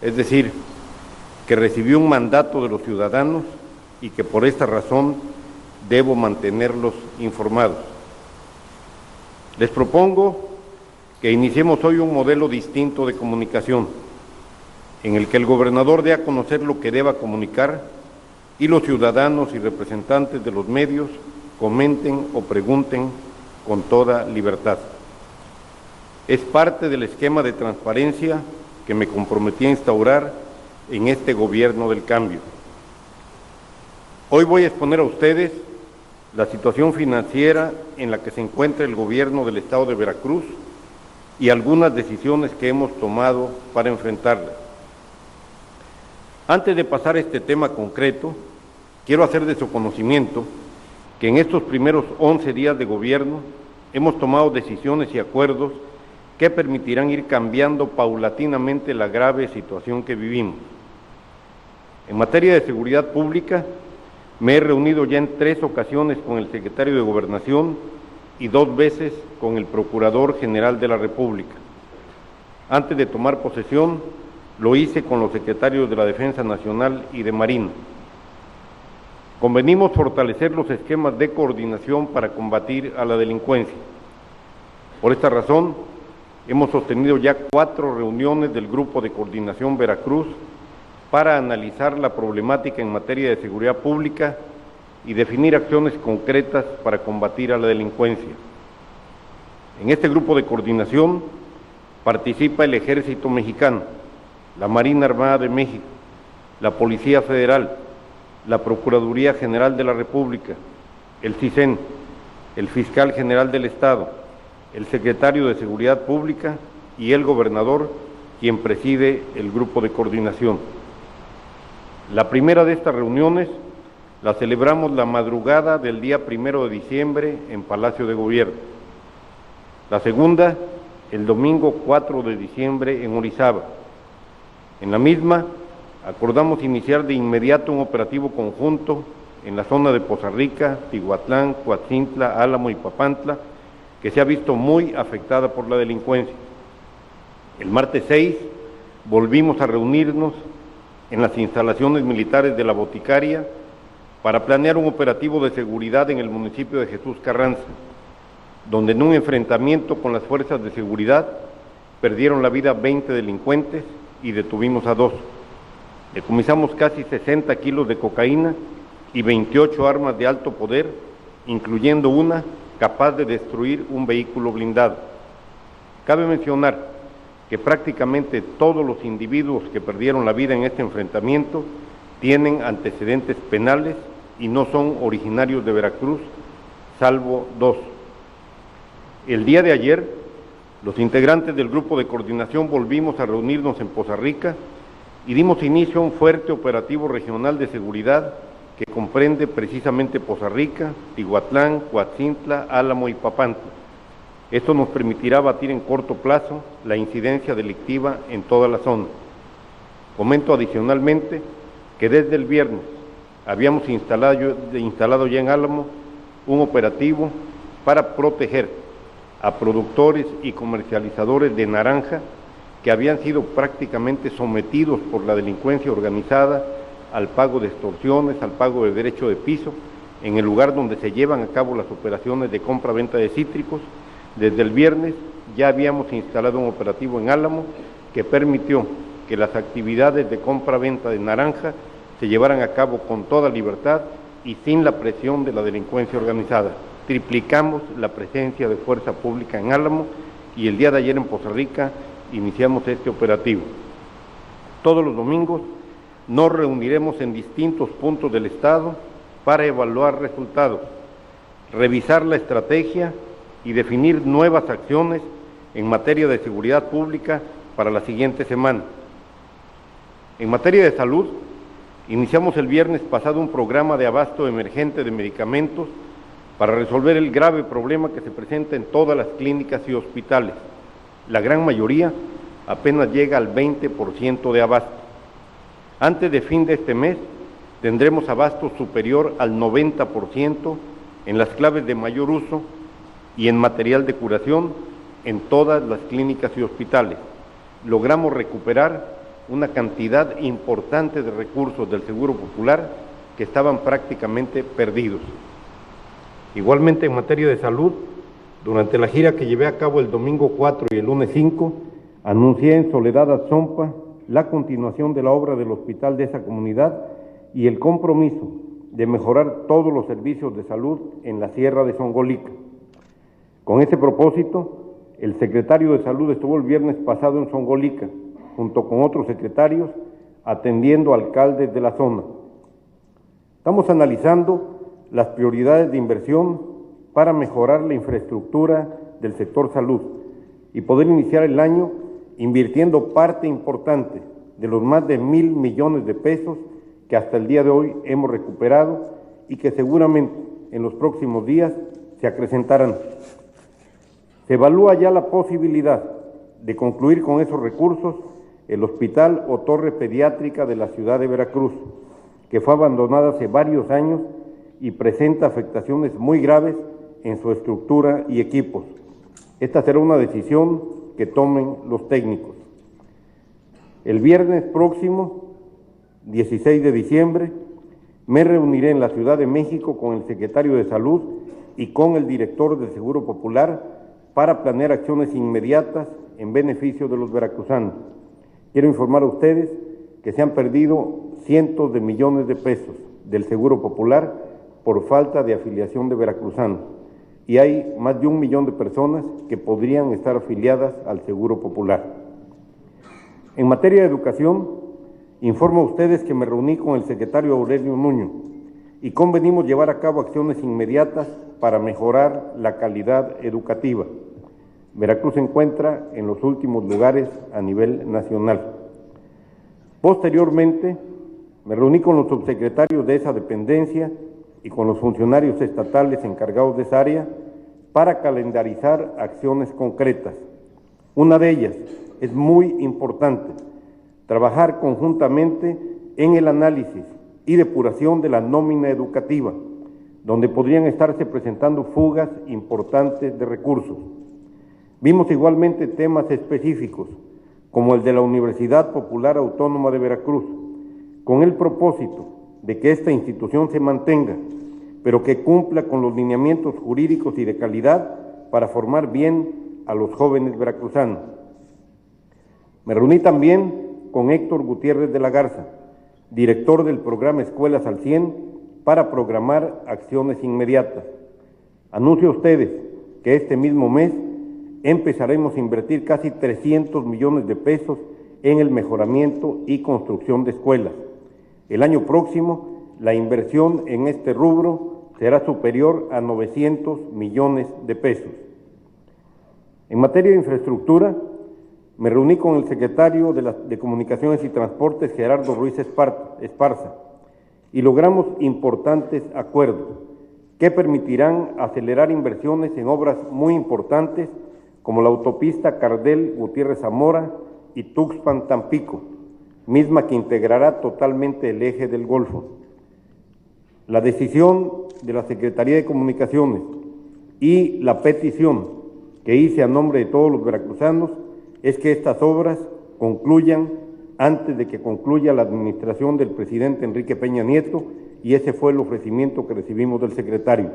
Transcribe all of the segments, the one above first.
es decir, que recibió un mandato de los ciudadanos y que por esta razón debo mantenerlos informados. Les propongo que iniciemos hoy un modelo distinto de comunicación, en el que el gobernador dé a conocer lo que deba comunicar y los ciudadanos y representantes de los medios comenten o pregunten con toda libertad. Es parte del esquema de transparencia que me comprometí a instaurar en este gobierno del cambio. Hoy voy a exponer a ustedes la situación financiera en la que se encuentra el gobierno del estado de Veracruz y algunas decisiones que hemos tomado para enfrentarla. Antes de pasar a este tema concreto, quiero hacer de su conocimiento que en estos primeros 11 días de gobierno hemos tomado decisiones y acuerdos que permitirán ir cambiando paulatinamente la grave situación que vivimos. En materia de seguridad pública, me he reunido ya en 3 ocasiones con el secretario de Gobernación y 2 veces con el Procurador General de la República. Antes de tomar posesión, lo hice con los secretarios de la Defensa Nacional y de Marina. Convenimos fortalecer los esquemas de coordinación para combatir a la delincuencia. Por esta razón, hemos sostenido ya 4 reuniones del Grupo de Coordinación Veracruz para analizar la problemática en materia de seguridad pública y definir acciones concretas para combatir a la delincuencia. En este grupo de coordinación participa el Ejército Mexicano, la Marina Armada de México, la Policía Federal, la Procuraduría General de la República, el CISEN, el Fiscal General del Estado, el Secretario de Seguridad Pública y el Gobernador, quien preside el grupo de coordinación. La primera de estas reuniones la celebramos la madrugada del día 1 de diciembre en Palacio de Gobierno. La segunda, el domingo 4 de diciembre en Orizaba. En la misma, acordamos iniciar de inmediato un operativo conjunto en la zona de Poza Rica, Tihuatlán, Coatzintla, Álamo y Papantla, que se ha visto muy afectada por la delincuencia. El martes 6 volvimos a reunirnos en las instalaciones militares de la Boticaria para planear un operativo de seguridad en el municipio de Jesús Carranza, donde en un enfrentamiento con las fuerzas de seguridad perdieron la vida 20 delincuentes y detuvimos a 2. Decomisamos casi 60 kilos de cocaína y 28 armas de alto poder, incluyendo una capaz de destruir un vehículo blindado. Cabe mencionar que prácticamente todos los individuos que perdieron la vida en este enfrentamiento tienen antecedentes penales y no son originarios de Veracruz, salvo 2. El día de ayer, los integrantes del grupo de coordinación volvimos a reunirnos en Poza Rica y dimos inicio a un fuerte operativo regional de seguridad que comprende precisamente Poza Rica, Tihuatlán, Coatzintla, Álamo y Papantla. Esto nos permitirá batir en corto plazo la incidencia delictiva en toda la zona. Comento adicionalmente que desde el viernes habíamos instalado ya en Álamo un operativo para proteger a productores y comercializadores de naranja que habían sido prácticamente sometidos por la delincuencia organizada al pago de extorsiones, al pago de derecho de piso, en el lugar donde se llevan a cabo las operaciones de compra-venta de cítricos. Desde el viernes ya habíamos instalado un operativo en Álamo que permitió que las actividades de compra-venta de naranja se llevaran a cabo con toda libertad y sin la presión de la delincuencia organizada. Triplicamos la presencia de fuerza pública en Álamo y el día de ayer en Poza Rica iniciamos este operativo. Todos los domingos nos reuniremos en distintos puntos del Estado para evaluar resultados, revisar la estrategia y definir nuevas acciones en materia de seguridad pública para la siguiente semana. En materia de salud, iniciamos el viernes pasado un programa de abasto emergente de medicamentos para resolver el grave problema que se presenta en todas las clínicas y hospitales. La gran mayoría apenas llega al 20% de abasto. Antes de fin de este mes, tendremos abasto superior al 90% en las claves de mayor uso y en material de curación en todas las clínicas y hospitales. Logramos recuperar una cantidad importante de recursos del Seguro Popular que estaban prácticamente perdidos. Igualmente, en materia de salud, durante la gira que llevé a cabo el domingo 4 y el lunes 5, anuncié en Soledad Atzompa la continuación de la obra del hospital de esa comunidad y el compromiso de mejorar todos los servicios de salud en la Sierra de Zongolica. Con ese propósito, el secretario de Salud estuvo el viernes pasado en Zongolica, junto con otros secretarios, atendiendo a alcaldes de la zona. Estamos analizando las prioridades de inversión para mejorar la infraestructura del sector salud y poder iniciar el año invirtiendo parte importante de los más de 1,000 millones de pesos que hasta el día de hoy hemos recuperado y que seguramente en los próximos días se acrecentarán. Se evalúa ya la posibilidad de concluir con esos recursos el hospital o torre pediátrica de la ciudad de Veracruz, que fue abandonada hace varios años y presenta afectaciones muy graves en su estructura y equipos. Esta será una decisión que tomen los técnicos. El viernes próximo, 16 de diciembre, me reuniré en la Ciudad de México con el secretario de Salud y con el director del Seguro Popular para planear acciones inmediatas en beneficio de los veracruzanos. Quiero informar a ustedes que se han perdido cientos de millones de pesos del Seguro Popular por falta de afiliación de veracruzanos y hay más de 1 millón de personas que podrían estar afiliadas al Seguro Popular. En materia de educación, informo a ustedes que me reuní con el secretario Aurelio Nuño y convenimos llevar a cabo acciones inmediatas para mejorar la calidad educativa. Veracruz se encuentra en los últimos lugares a nivel nacional. Posteriormente, me reuní con los subsecretarios de esa dependencia y con los funcionarios estatales encargados de esa área para calendarizar acciones concretas. Una de ellas es muy importante, trabajar conjuntamente en el análisis y depuración de la nómina educativa, donde podrían estarse presentando fugas importantes de recursos. Vimos igualmente temas específicos, como el de la Universidad Popular Autónoma de Veracruz, con el propósito de que esta institución se mantenga, pero que cumpla con los lineamientos jurídicos y de calidad para formar bien a los jóvenes veracruzanos. Me reuní también con Héctor Gutiérrez de la Garza, director del programa Escuelas al 100, para programar acciones inmediatas. Anuncio a ustedes que este mismo mes empezaremos a invertir casi 300 millones de pesos en el mejoramiento y construcción de escuelas. El año próximo, la inversión en este rubro será superior a 900 millones de pesos. En materia de infraestructura, me reuní con el secretario de Comunicaciones y Transportes, Gerardo Ruiz Esparza, y logramos importantes acuerdos que permitirán acelerar inversiones en obras muy importantes como la autopista Cardel Gutiérrez Zamora y Tuxpan Tampico, misma que integrará totalmente el eje del Golfo. La decisión de la Secretaría de Comunicaciones y la petición que hice a nombre de todos los veracruzanos es que estas obras concluyan antes de que concluya la administración del presidente Enrique Peña Nieto, y ese fue el ofrecimiento que recibimos del secretario.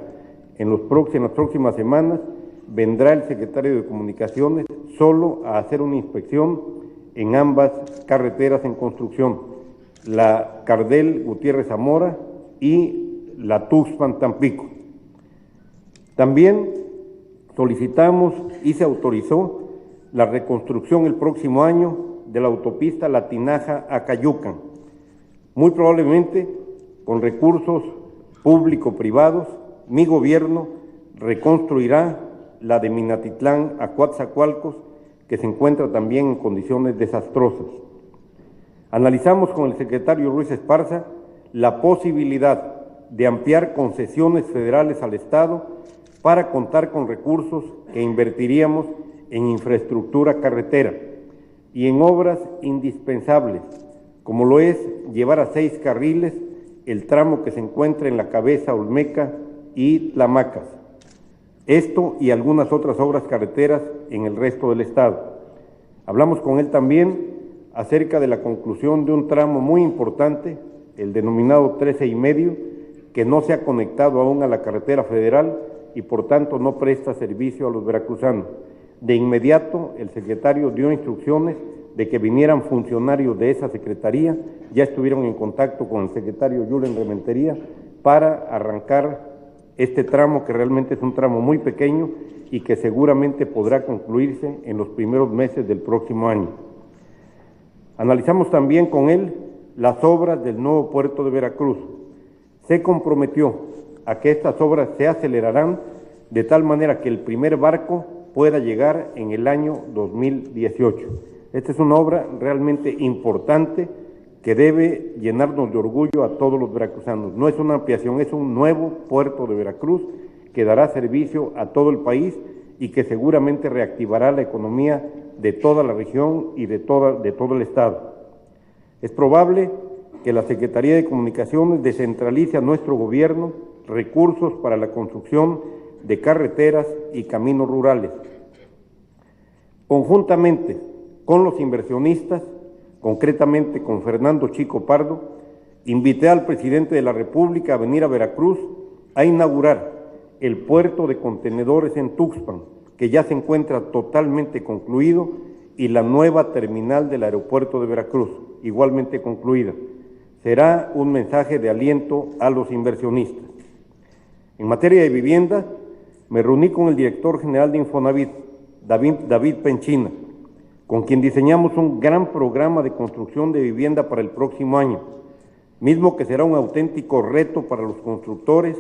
En las próximas semanas vendrá el secretario de Comunicaciones solo a hacer una inspección en ambas carreteras en construcción, la Cardel Gutiérrez Zamora y la Tuxpan Tampico. También solicitamos y se autorizó la reconstrucción el próximo año de la autopista La Tinaja a Cayucan, muy probablemente con recursos público-privados. Mi gobierno reconstruirá la de Minatitlán a Coatzacoalcos, que se encuentra también en condiciones desastrosas. Analizamos con el secretario Ruiz Esparza la posibilidad de ampliar concesiones federales al Estado para contar con recursos que invertiríamos en infraestructura carretera y en obras indispensables, como lo es llevar a 6 carriles el tramo que se encuentra en la cabeza Olmeca y Tlamacas. Esto y algunas otras obras carreteras en el resto del estado. Hablamos con él también acerca de la conclusión de un tramo muy importante, el denominado 13,5, que no se ha conectado aún a la carretera federal y por tanto no presta servicio a los veracruzanos. De inmediato el secretario dio instrucciones de que vinieran funcionarios de esa secretaría, ya estuvieron en contacto con el secretario Julen Rementería para arrancar este tramo, que realmente es un tramo muy pequeño y que seguramente podrá concluirse en los primeros meses del próximo año. Analizamos también con él las obras del nuevo puerto de Veracruz. Se comprometió a que estas obras se acelerarán de tal manera que el primer barco pueda llegar en el año 2018. Esta es una obra realmente importante que debe llenarnos de orgullo a todos los veracruzanos. No es una ampliación, es un nuevo puerto de Veracruz que dará servicio a todo el país y que seguramente reactivará la economía de toda la región y de todo el estado. Es probable que la Secretaría de Comunicaciones descentralice a nuestro gobierno recursos para la construcción de carreteras y caminos rurales. Conjuntamente con los inversionistas, concretamente con Fernando Chico Pardo, invité al presidente de la República a venir a Veracruz a inaugurar el puerto de contenedores en Tuxpan, que ya se encuentra totalmente concluido, y la nueva terminal del aeropuerto de Veracruz, igualmente concluida. Será un mensaje de aliento a los inversionistas. En materia de vivienda, me reuní con el director general de Infonavit, David Penchina, con quien diseñamos un gran programa de construcción de vivienda para el próximo año, mismo que será un auténtico reto para los constructores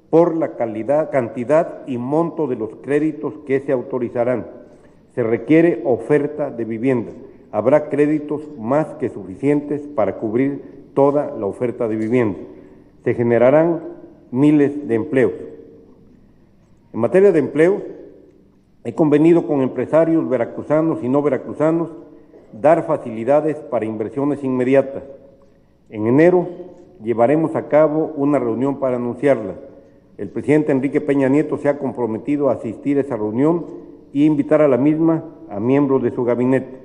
por la cantidad y monto de los créditos que se autorizarán. Se requiere oferta de vivienda. Habrá créditos más que suficientes para cubrir toda la oferta de vivienda. Se generarán miles de empleos. En materia de empleo, he convenido con empresarios veracruzanos y no veracruzanos dar facilidades para inversiones inmediatas. En enero llevaremos a cabo una reunión para anunciarla. El presidente Enrique Peña Nieto se ha comprometido a asistir a esa reunión y invitar a la misma a miembros de su gabinete.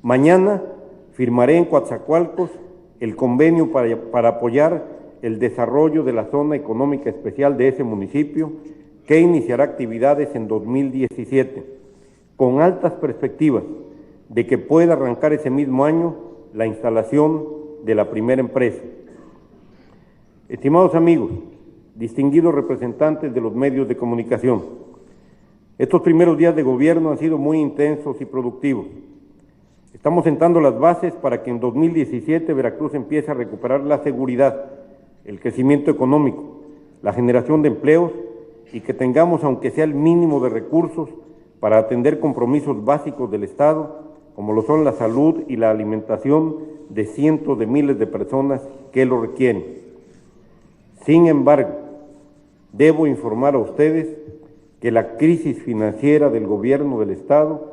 Mañana firmaré en Coatzacoalcos el convenio para apoyar el desarrollo de la zona económica especial de ese municipio, que iniciará actividades en 2017, con altas perspectivas de que pueda arrancar ese mismo año la instalación de la primera empresa. Estimados amigos, distinguidos representantes de los medios de comunicación, estos primeros días de gobierno han sido muy intensos y productivos. Estamos sentando las bases para que en 2017 Veracruz empiece a recuperar la seguridad, el crecimiento económico, la generación de empleos y que tengamos, aunque sea el mínimo de recursos, para atender compromisos básicos del Estado, como lo son la salud y la alimentación de cientos de miles de personas que lo requieren. Sin embargo, debo informar a ustedes que la crisis financiera del gobierno del Estado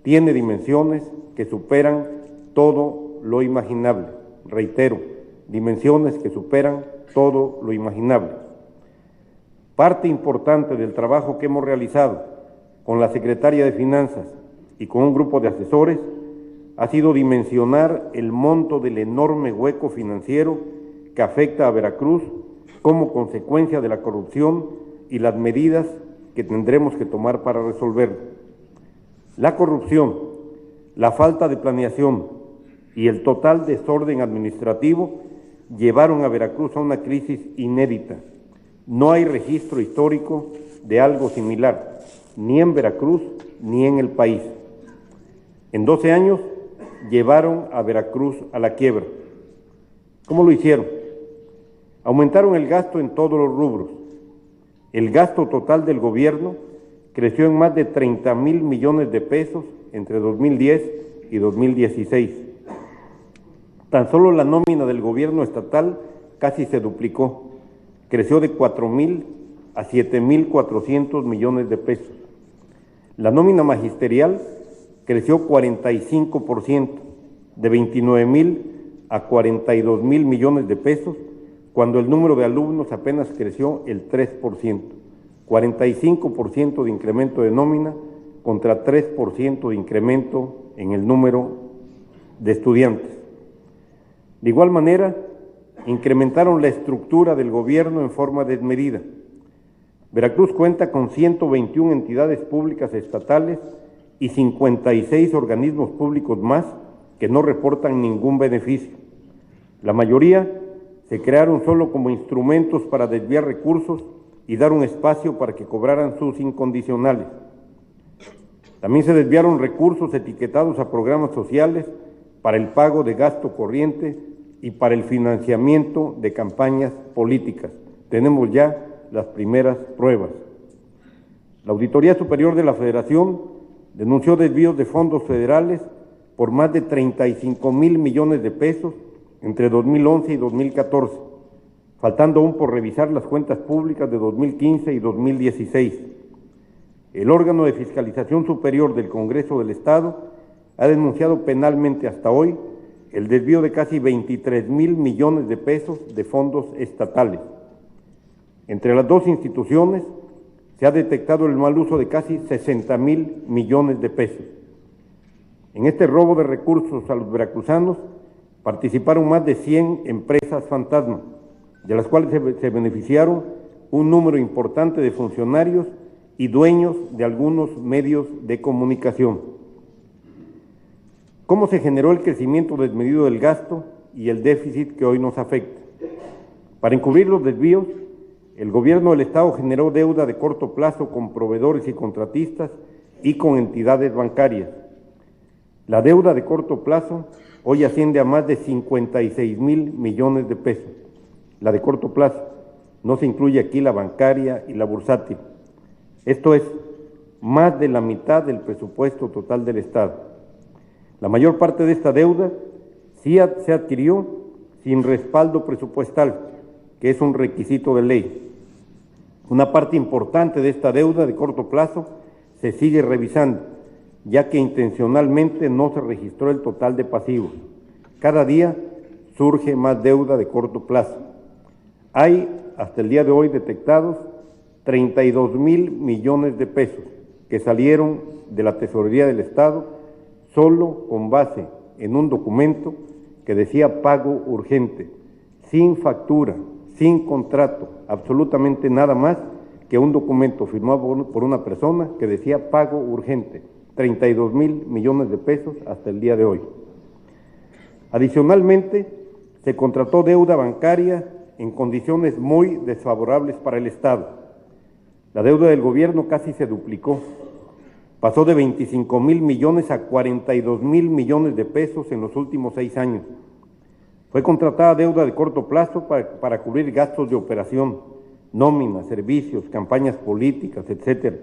tiene dimensiones que superan todo lo imaginable. Reitero, dimensiones que superan todo lo imaginable. Parte importante del trabajo que hemos realizado con la Secretaría de Finanzas y con un grupo de asesores ha sido dimensionar el monto del enorme hueco financiero que afecta a Veracruz como consecuencia de la corrupción y las medidas que tendremos que tomar para resolverlo. La corrupción, la falta de planeación y el total desorden administrativo llevaron a Veracruz a una crisis inédita. No hay registro histórico de algo similar, ni en Veracruz ni en el país. En 12 años llevaron a Veracruz a la quiebra. ¿Cómo lo hicieron? Aumentaron el gasto en todos los rubros. El gasto total del gobierno creció en más de 30,000 millones de pesos entre 2010 y 2016. Tan solo la nómina del gobierno estatal casi se duplicó. Creció de 4,000 a 7,400 millones de pesos. La nómina magisterial creció 45%, de 29,000 a 42,000 millones de pesos, cuando el número de alumnos apenas creció el 3%, 45% de incremento de nómina contra 3% de incremento en el número de estudiantes. De igual manera, incrementaron la estructura del gobierno en forma desmedida. Veracruz cuenta con 121 entidades públicas estatales y 56 organismos públicos más que no reportan ningún beneficio. La mayoría se crearon solo como instrumentos para desviar recursos y dar un espacio para que cobraran sus incondicionales. También se desviaron recursos etiquetados a programas sociales para el pago de gasto corriente y para el financiamiento de campañas políticas. Tenemos ya las primeras pruebas. La Auditoría Superior de la Federación denunció desvíos de fondos federales por más de 35,000 millones de pesos entre 2011 y 2014, faltando aún por revisar las cuentas públicas de 2015 y 2016. El órgano de fiscalización superior del Congreso del Estado ha denunciado penalmente hasta hoy el desvío de casi 23,000 millones de pesos de fondos estatales. Entre las dos instituciones se ha detectado el mal uso de casi 60,000 millones de pesos. En este robo de recursos a los veracruzanos participaron más de 100 empresas fantasma, de las cuales se beneficiaron un número importante de funcionarios y dueños de algunos medios de comunicación. ¿Cómo se generó el crecimiento desmedido del gasto y el déficit que hoy nos afecta? Para encubrir los desvíos, el gobierno del Estado generó deuda de corto plazo con proveedores y contratistas y con entidades bancarias. La deuda de corto plazo hoy asciende a más de 56,000 millones de pesos. La de corto plazo, no se incluye aquí la bancaria y la bursátil. Esto es más de la mitad del presupuesto total del Estado. La mayor parte de esta deuda sí se adquirió sin respaldo presupuestal, que es un requisito de ley. Una parte importante de esta deuda de corto plazo se sigue revisando, ya que intencionalmente no se registró el total de pasivos. Cada día surge más deuda de corto plazo. Hay, hasta el día de hoy, detectados 32,000 millones de pesos que salieron de la Tesorería del Estado solo con base en un documento que decía pago urgente, sin factura, sin contrato, absolutamente nada más que un documento firmado por una persona que decía pago urgente, 32,000 millones de pesos hasta el día de hoy. Adicionalmente, se contrató deuda bancaria en condiciones muy desfavorables para el Estado. La deuda del gobierno casi se duplicó, pasó de 25,000 millones a 42,000 millones de pesos en los últimos 6 años. Fue contratada deuda de corto plazo para cubrir gastos de operación, nóminas, servicios, campañas políticas, etcétera,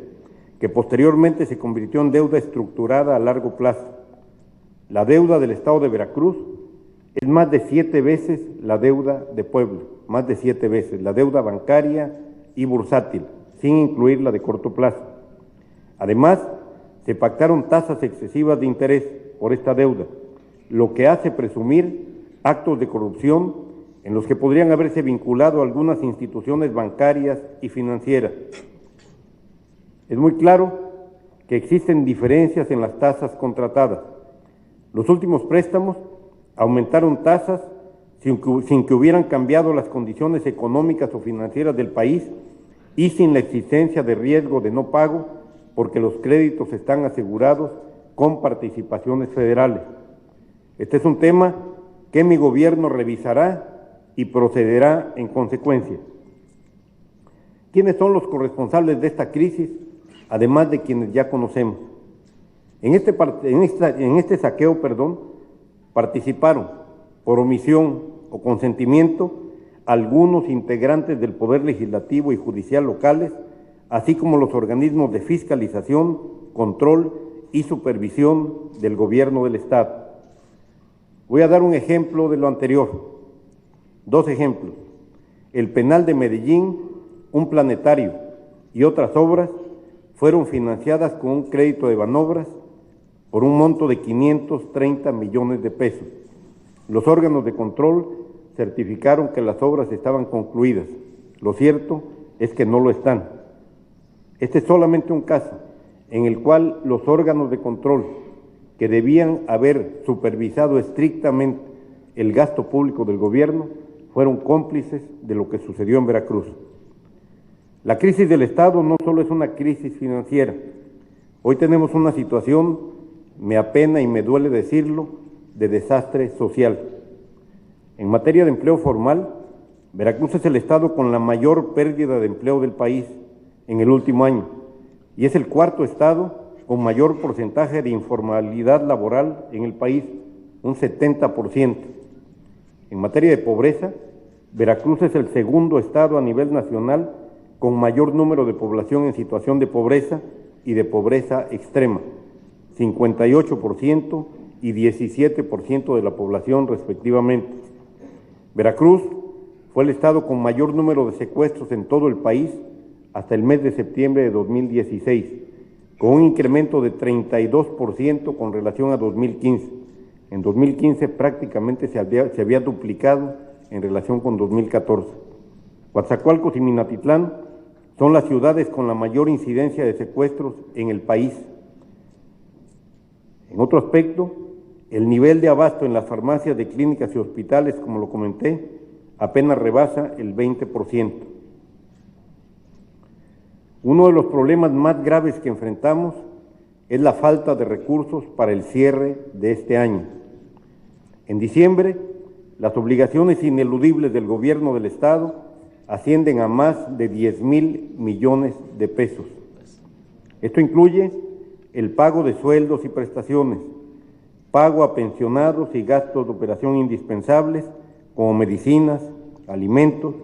que posteriormente se convirtió en deuda estructurada a largo plazo. La deuda del Estado de Veracruz es más de 7 veces la deuda de Puebla, más de 7 veces, la deuda bancaria y bursátil, sin incluir la de corto plazo. Además, se pactaron tasas excesivas de interés por esta deuda, lo que hace presumir actos de corrupción en los que podrían haberse vinculado algunas instituciones bancarias y financieras. Es muy claro que existen diferencias en las tasas contratadas. Los últimos préstamos aumentaron tasas sin que hubieran cambiado las condiciones económicas o financieras del país y sin la existencia de riesgo de no pago, porque los créditos están asegurados con participaciones federales. Este es un tema que mi gobierno revisará y procederá en consecuencia. ¿Quiénes son los corresponsables de esta crisis, además de quienes ya conocemos? En este saqueo, participaron por omisión o consentimiento algunos integrantes del Poder Legislativo y Judicial locales, así como los organismos de fiscalización, control y supervisión del gobierno del Estado. Voy a dar un ejemplo de lo anterior, 2 ejemplos. El Penal de Medellín, un planetario y otras obras fueron financiadas con un crédito de Banobras por un monto de 530 millones de pesos. Los órganos de control certificaron que las obras estaban concluidas. Lo cierto es que no lo están. Este es solamente un caso en el cual los órganos de control que debían haber supervisado estrictamente el gasto público del gobierno fueron cómplices de lo que sucedió en Veracruz. La crisis del Estado no solo es una crisis financiera. Hoy tenemos una situación, me apena y me duele decirlo, de desastre social. En materia de empleo formal, Veracruz es el estado con la mayor pérdida de empleo del país en el último año y es el cuarto estado con mayor porcentaje de informalidad laboral en el país, un 70%. En materia de pobreza, Veracruz es el segundo estado a nivel nacional con mayor número de población en situación de pobreza y de pobreza extrema, 58% y 17% de la población respectivamente. Veracruz fue el estado con mayor número de secuestros en todo el país hasta el mes de septiembre de 2016, con un incremento de 32% con relación a 2015. En 2015 prácticamente se había duplicado en relación con 2014. Coatzacoalcos y Minatitlán son las ciudades con la mayor incidencia de secuestros en el país. En otro aspecto, el nivel de abasto en las farmacias de clínicas y hospitales, como lo comenté, apenas rebasa el 20%. Uno de los problemas más graves que enfrentamos es la falta de recursos para el cierre de este año. En diciembre, las obligaciones ineludibles del gobierno del Estado ascienden a más de 10,000 millones de pesos. Esto incluye el pago de sueldos y prestaciones, pago a pensionados y gastos de operación indispensables como medicinas, alimentos,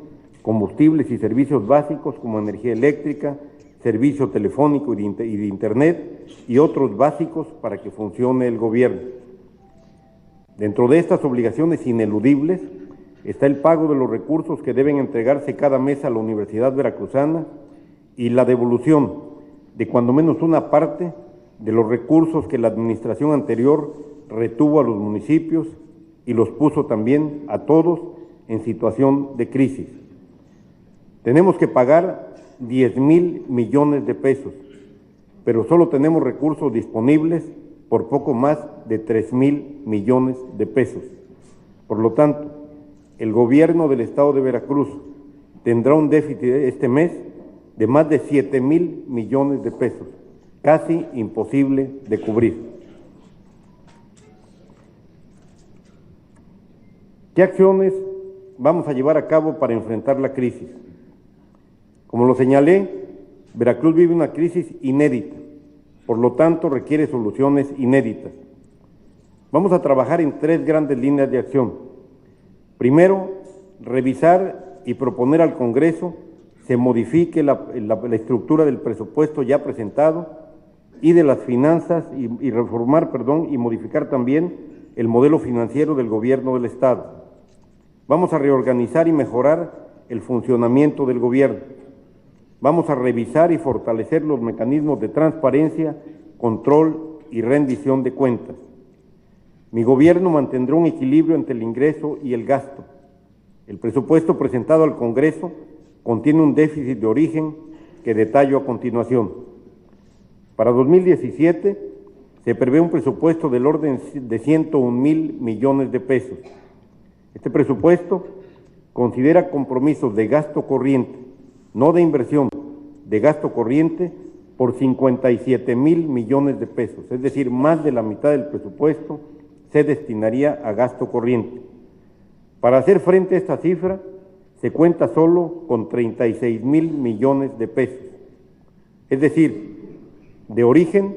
combustibles y servicios básicos como energía eléctrica, servicio telefónico y de internet y otros básicos para que funcione el gobierno. Dentro de estas obligaciones ineludibles está el pago de los recursos que deben entregarse cada mes a la Universidad Veracruzana y la devolución de cuando menos una parte de los recursos que la administración anterior retuvo a los municipios y los puso también a todos en situación de crisis. Tenemos que pagar 10,000 millones de pesos, pero solo tenemos recursos disponibles por poco más de 3,000 millones de pesos. Por lo tanto, el gobierno del estado de Veracruz tendrá un déficit este mes de más de 7,000 millones de pesos, casi imposible de cubrir. ¿Qué acciones vamos a llevar a cabo para enfrentar la crisis? Como lo señalé, Veracruz vive una crisis inédita, por lo tanto requiere soluciones inéditas. Vamos a trabajar en 3 grandes líneas de acción. Primero, revisar y proponer al Congreso se modifique la estructura del presupuesto ya presentado y de las finanzas y reformar, y modificar también el modelo financiero del gobierno del Estado. Vamos a reorganizar y mejorar el funcionamiento del gobierno. Vamos a revisar y fortalecer los mecanismos de transparencia, control y rendición de cuentas. Mi gobierno mantendrá un equilibrio entre el ingreso y el gasto. El presupuesto presentado al Congreso contiene un déficit de origen que detallo a continuación. Para 2017 se prevé un presupuesto del orden de 101,000 millones de pesos. Este presupuesto considera compromisos de gasto corriente, no de inversión, de gasto corriente por 57,000 millones de pesos, es decir, más de la mitad del presupuesto se destinaría a gasto corriente. Para hacer frente a esta cifra, se cuenta solo con 36,000 millones de pesos. Es decir, de origen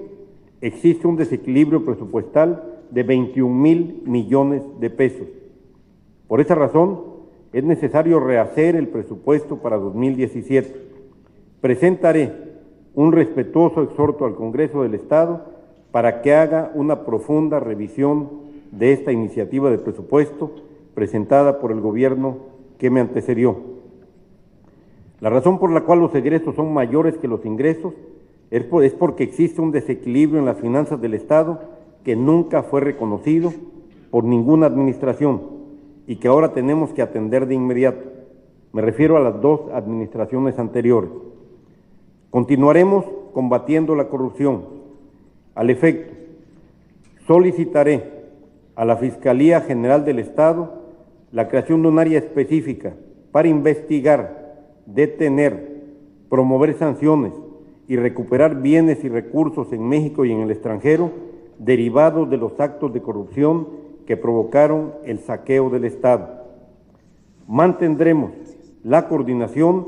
existe un desequilibrio presupuestal de 21,000 millones de pesos. Por esa razón, es necesario rehacer el presupuesto para 2017. Presentaré un respetuoso exhorto al Congreso del Estado para que haga una profunda revisión de esta iniciativa de presupuesto presentada por el gobierno que me antecedió. La razón por la cual los egresos son mayores que los ingresos es porque existe un desequilibrio en las finanzas del Estado que nunca fue reconocido por ninguna administración y que ahora tenemos que atender de inmediato. Me refiero a las 2 administraciones anteriores. Continuaremos combatiendo la corrupción. Al efecto, Solicitaré a la Fiscalía General del Estado la creación de un área específica para investigar, detener, promover sanciones y recuperar bienes y recursos en México y en el extranjero derivados de los actos de corrupción que provocaron el saqueo del Estado. Mantendremos la coordinación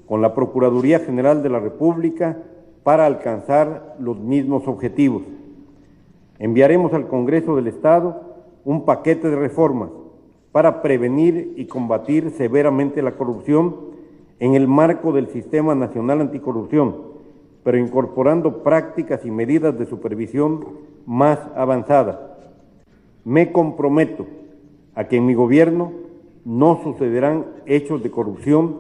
con la Procuraduría General de la República para alcanzar los mismos objetivos. Enviaremos al Congreso del Estado un paquete de reformas para prevenir y combatir severamente la corrupción en el marco del Sistema Nacional Anticorrupción, pero incorporando prácticas y medidas de supervisión más avanzadas. Me comprometo a que en mi gobierno no sucederán hechos de corrupción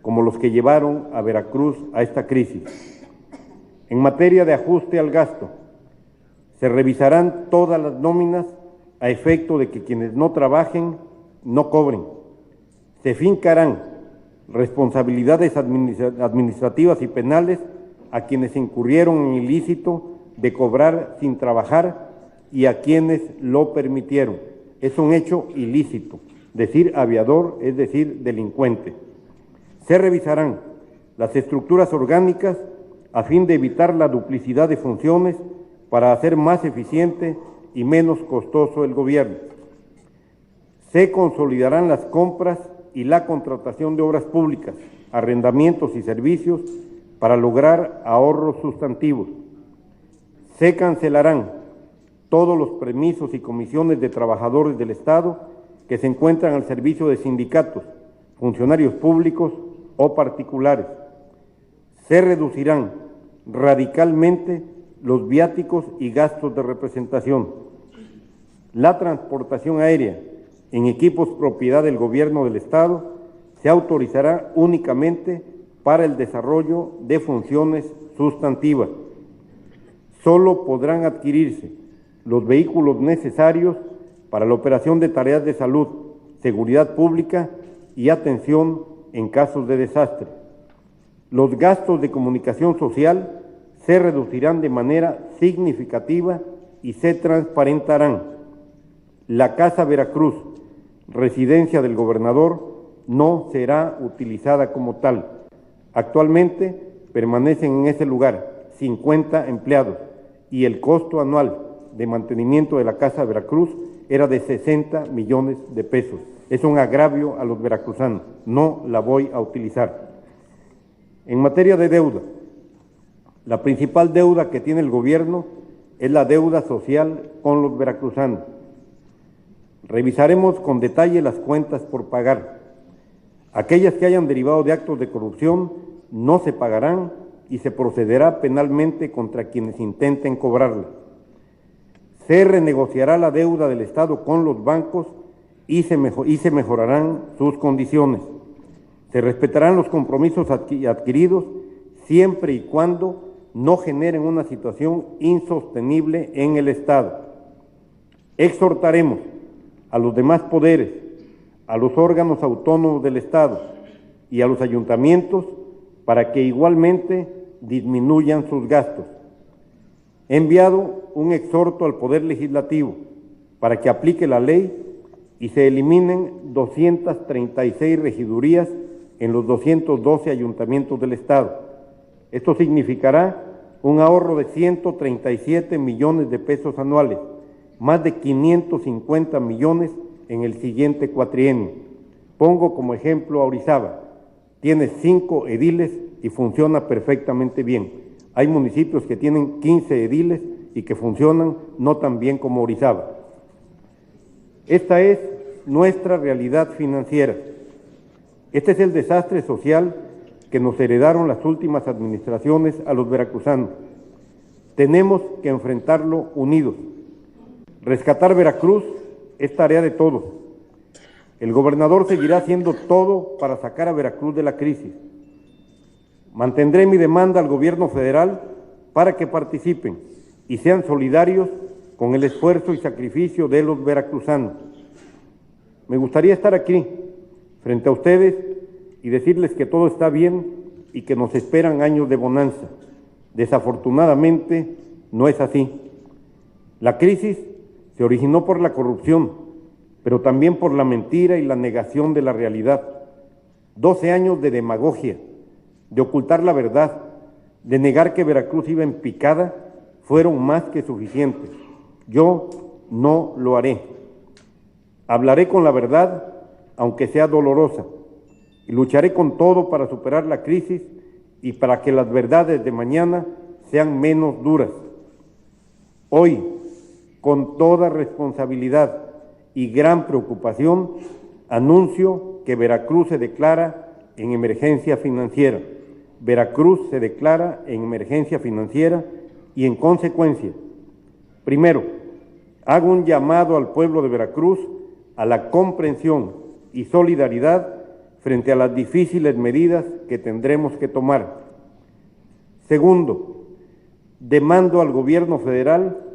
como los que llevaron a Veracruz a esta crisis. En materia de ajuste al gasto, se revisarán todas las nóminas a efecto de que quienes no trabajen no cobren. Se fincarán responsabilidades administrativas y penales a quienes incurrieron en el ilícito de cobrar sin trabajar y a quienes lo permitieron. Es un hecho ilícito. Decir aviador es decir delincuente. Se revisarán las estructuras orgánicas a fin de evitar la duplicidad de funciones para hacer más eficiente y menos costoso el gobierno. Se consolidarán las compras y la contratación de obras públicas, arrendamientos y servicios para lograr ahorros sustantivos. Se cancelarán todos los permisos y comisiones de trabajadores del Estado que se encuentran al servicio de sindicatos, funcionarios públicos o particulares. Se reducirán radicalmente los viáticos y gastos de representación. La transportación aérea en equipos propiedad del Gobierno del Estado se autorizará únicamente para el desarrollo de funciones sustantivas. Solo podrán adquirirse los vehículos necesarios para la operación de tareas de salud, seguridad pública y atención en casos de desastre. Los gastos de comunicación social se reducirán de manera significativa y se transparentarán. La Casa Veracruz, residencia del gobernador, no será utilizada como tal. Actualmente permanecen en ese lugar 50 empleados y el costo anual de mantenimiento de la Casa Veracruz era de 60 millones de pesos. Es un agravio a los veracruzanos. No la voy a utilizar. En materia de deuda, la principal deuda que tiene el gobierno es la deuda social con los veracruzanos. Revisaremos con detalle las cuentas por pagar. Aquellas que hayan derivado de actos de corrupción no se pagarán y se procederá penalmente contra quienes intenten cobrarla. Se renegociará la deuda del Estado con los bancos y se mejorarán sus condiciones. Se respetarán los compromisos adquiridos siempre y cuando no generen una situación insostenible en el Estado. Exhortaremos a los demás poderes, a los órganos autónomos del Estado y a los ayuntamientos para que igualmente disminuyan sus gastos. He enviado un exhorto al Poder Legislativo para que aplique la ley y se eliminen 236 regidurías en los 212 ayuntamientos del Estado. Esto significará un ahorro de 137 millones de pesos anuales, más de 550 millones en el siguiente cuatrienio. Pongo como ejemplo a Orizaba. Tiene 5 ediles y funciona perfectamente bien. Hay municipios que tienen 15 ediles y que funcionan no tan bien como Orizaba. Esta es nuestra realidad financiera. Este es el desastre social que nos heredaron las últimas administraciones a los veracruzanos. Tenemos que enfrentarlo unidos. Rescatar Veracruz es tarea de todos. El gobernador seguirá haciendo todo para sacar a Veracruz de la crisis. Mantendré mi demanda al gobierno federal para que participen y sean solidarios con el esfuerzo y sacrificio de los veracruzanos. Me gustaría estar aquí, frente a ustedes, y decirles que todo está bien y que nos esperan años de bonanza. Desafortunadamente, no es así. La crisis Se originó por la corrupción, pero también por la mentira y la negación de la realidad. 12 años de demagogia, de ocultar la verdad, de negar que Veracruz iba en picada, fueron más que suficientes. Yo no lo haré. Hablaré con la verdad, aunque sea dolorosa, y lucharé con todo para superar la crisis y para que las verdades de mañana sean menos duras. Hoy, con toda responsabilidad y gran preocupación, anuncio que Veracruz se declara en emergencia financiera. Veracruz se declara en emergencia financiera y, en consecuencia, primero, hago un llamado al pueblo de Veracruz a la comprensión y solidaridad frente a las difíciles medidas que tendremos que tomar. Segundo, demando al gobierno federal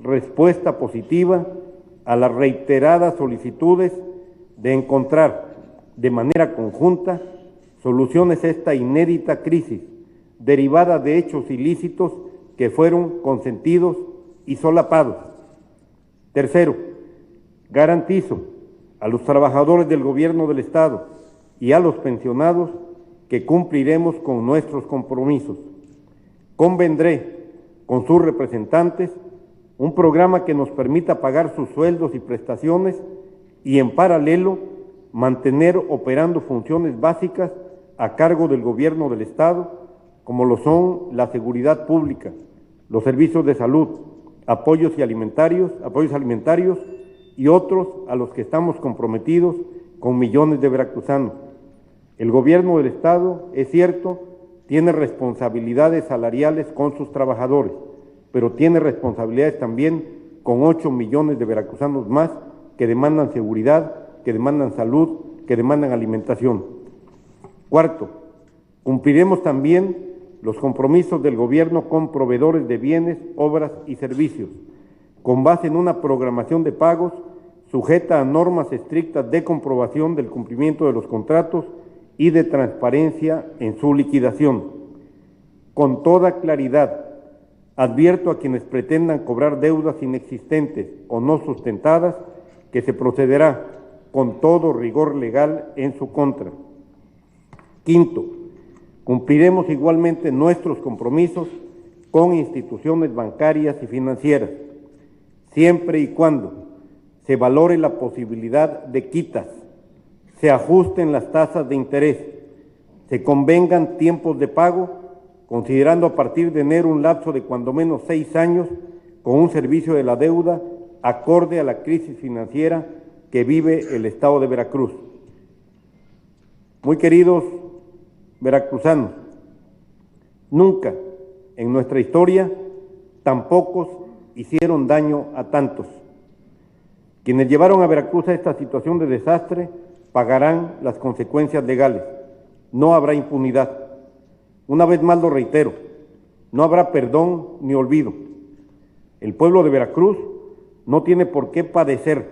respuesta positiva a las reiteradas solicitudes de encontrar de manera conjunta soluciones a esta inédita crisis derivada de hechos ilícitos que fueron consentidos y solapados. Tercero, garantizo a los trabajadores del gobierno del Estado y a los pensionados que cumpliremos con nuestros compromisos. Convendré con sus representantes un programa que nos permita pagar sus sueldos y prestaciones y, en paralelo, mantener operando funciones básicas a cargo del gobierno del Estado, como lo son la seguridad pública, los servicios de salud, apoyos alimentarios y otros a los que estamos comprometidos con millones de veracruzanos. El gobierno del Estado, es cierto, tiene responsabilidades salariales con sus trabajadores, pero tiene responsabilidades también con 8 millones de veracruzanos más que demandan seguridad, que demandan salud, que demandan alimentación. Cuarto, cumpliremos también los compromisos del gobierno con proveedores de bienes, obras y servicios, con base en una programación de pagos sujeta a normas estrictas de comprobación del cumplimiento de los contratos y de transparencia en su liquidación. Con toda claridad, advierto a quienes pretendan cobrar deudas inexistentes o no sustentadas que se procederá con todo rigor legal en su contra. Quinto, cumpliremos igualmente nuestros compromisos con instituciones bancarias y financieras, siempre y cuando se valore la posibilidad de quitas, se ajusten las tasas de interés, se convengan tiempos de pago, considerando a partir de enero un lapso de cuando menos 6 años con un servicio de la deuda acorde a la crisis financiera que vive el Estado de Veracruz. Muy queridos veracruzanos, nunca en nuestra historia tan pocos hicieron daño a tantos. Quienes llevaron a Veracruz a esta situación de desastre pagarán las consecuencias legales. No habrá impunidad. Una vez más lo reitero, no habrá perdón ni olvido. El pueblo de Veracruz no tiene por qué padecer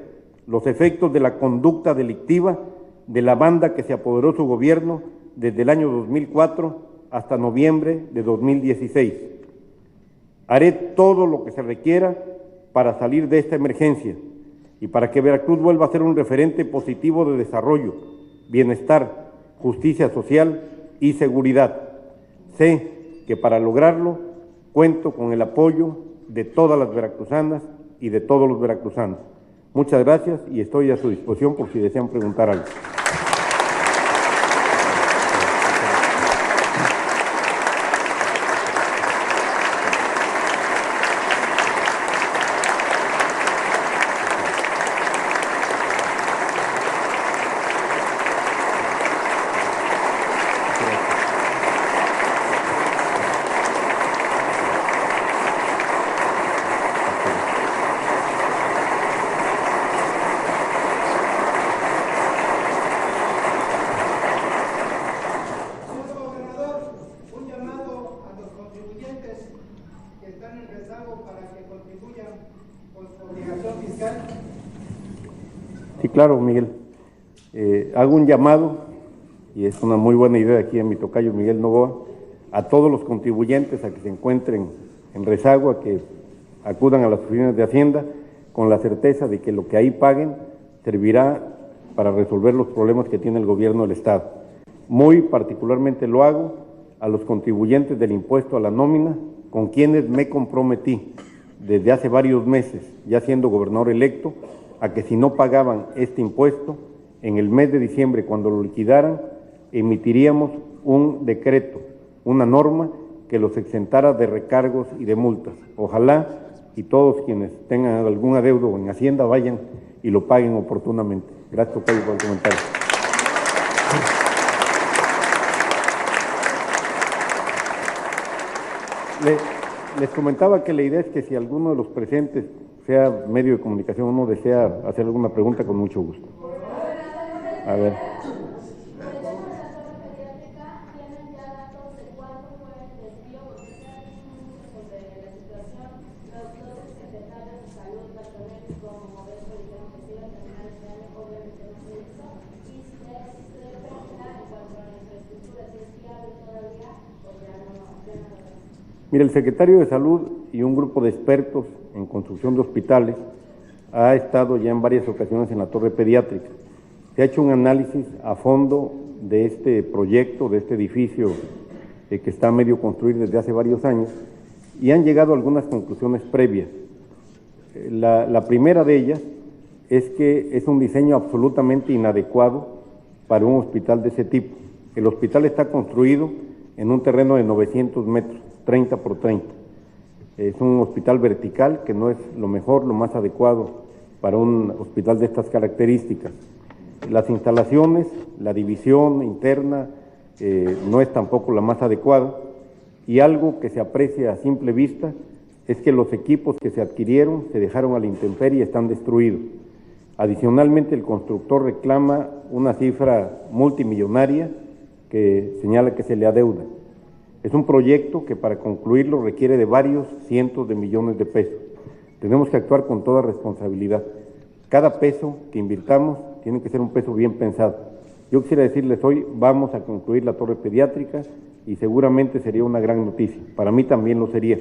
los efectos de la conducta delictiva de la banda que se apoderó su gobierno desde el año 2004 hasta noviembre de 2016. Haré todo lo que se requiera para salir de esta emergencia y para que Veracruz vuelva a ser un referente positivo de desarrollo, bienestar, justicia social y seguridad. Sé que para lograrlo cuento con el apoyo de todas las veracruzanas y de todos los veracruzanos. Muchas gracias y estoy a su disposición por si desean preguntar algo. Sí, claro, Miguel. Hago un llamado, y es una muy buena idea aquí en mi tocayo Miguel Novoa, a todos los contribuyentes a que se encuentren en rezago, a que acudan a las oficinas de Hacienda con la certeza de que lo que ahí paguen servirá para resolver los problemas que tiene el gobierno del Estado. Muy particularmente lo hago a los contribuyentes del impuesto a la nómina, con quienes me comprometí desde hace varios meses, ya siendo gobernador electo, a que si no pagaban este impuesto, en el mes de diciembre, cuando lo liquidaran, emitiríamos un decreto, una norma que los exentara de recargos y de multas. Ojalá y todos quienes tengan algún adeudo en Hacienda vayan y lo paguen oportunamente. Gracias, tocayo, por el comentario. Les comentaba que la idea es que si alguno de los presentes, sea medio de comunicación, uno desea hacer alguna pregunta, con mucho gusto. A ver. Mira, el secretario de Salud y un grupo de expertos en construcción de hospitales ha estado ya en varias ocasiones en la torre pediátrica. Se ha hecho un análisis a fondo de este proyecto, de este edificio que está medio construido desde hace varios años, y han llegado a algunas conclusiones previas. La primera de ellas es que es un diseño absolutamente inadecuado para un hospital de ese tipo. El hospital está construido en un terreno de 900 metros, 30 por 30. Es un hospital vertical que no es lo mejor, lo más adecuado para un hospital de estas características. Las instalaciones, la división interna no es tampoco la más adecuada, y algo que se aprecia a simple vista es que los equipos que se adquirieron se dejaron a la intemperie y están destruidos. Adicionalmente, el constructor reclama una cifra multimillonaria que señala que se le adeuda. Es un proyecto que para concluirlo requiere de varios cientos de millones de pesos. Tenemos que actuar con toda responsabilidad. Cada peso que invirtamos tiene que ser un peso bien pensado. Yo quisiera decirles hoy, vamos a concluir la torre pediátrica y seguramente sería una gran noticia. Para mí también lo sería.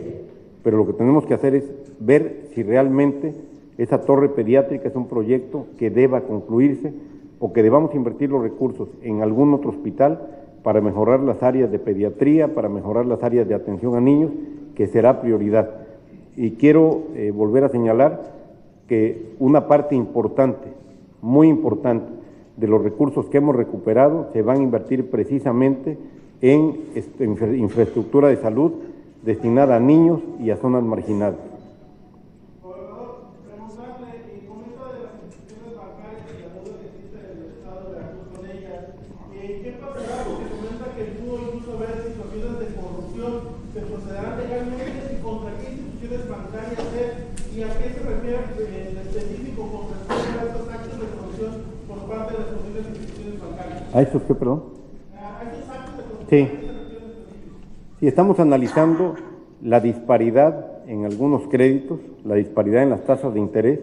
Pero lo que tenemos que hacer es ver si realmente esa torre pediátrica es un proyecto que deba concluirse o que debamos invertir los recursos en algún otro hospital para mejorar las áreas de pediatría, para mejorar las áreas de atención a niños, que será prioridad. Y quiero volver a señalar que una parte importante, muy importante, de los recursos que hemos recuperado se van a invertir precisamente en infraestructura de salud destinada a niños y a zonas marginadas. ¿Y a qué se refiere en específico con respecto a estos actos de corrupción por parte de las posibles instituciones bancarias? ¿A esos qué, perdón? A estos actos de corrupción. Sí. Sí, estamos analizando la disparidad en algunos créditos, la disparidad en las tasas de interés,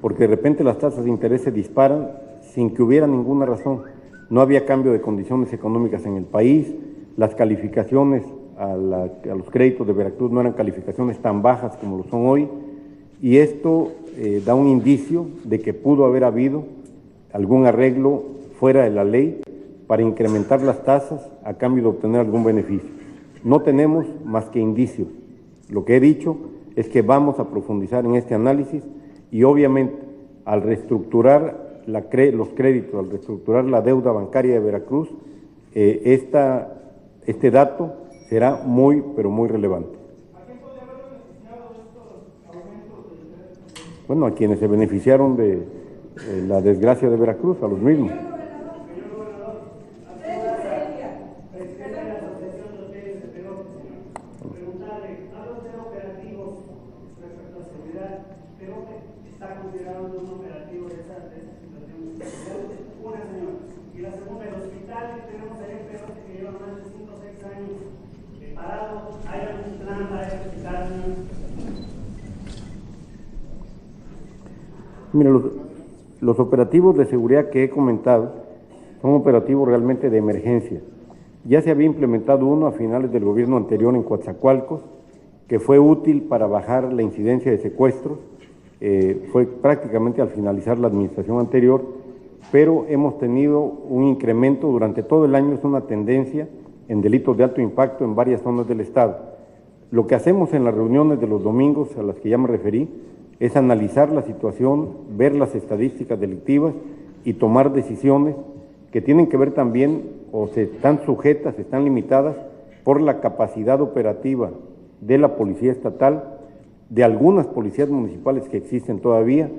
porque de repente las tasas de interés se disparan sin que hubiera ninguna razón. No había cambio de condiciones económicas en el país, las calificaciones a los créditos de Veracruz no eran calificaciones tan bajas como lo son hoy, y esto da un indicio de que pudo haber habido algún arreglo fuera de la ley para incrementar las tasas a cambio de obtener algún beneficio. No tenemos más que indicios. Lo que he dicho es que vamos a profundizar en este análisis y obviamente al reestructurar los créditos, al reestructurar la deuda bancaria de Veracruz, este dato será muy, pero muy relevante. ¿A quién podría haber beneficiado estos aumentos de ingresos? Bueno, a quienes se beneficiaron de la desgracia de Veracruz, a los mismos. Mira, los operativos de seguridad que he comentado son operativos realmente de emergencia. Ya se había implementado uno a finales del gobierno anterior en Coatzacoalcos, que fue útil para bajar la incidencia de secuestros. fue prácticamente al finalizar la administración anterior, pero hemos tenido un incremento durante todo el año, es una tendencia en delitos de alto impacto en varias zonas del Estado. Lo que hacemos en las reuniones de los domingos, a las que ya me referí, es analizar la situación, ver las estadísticas delictivas y tomar decisiones que tienen que ver también, o se están sujetas, están limitadas por la capacidad operativa de la Policía Estatal, de algunas policías municipales que existen todavía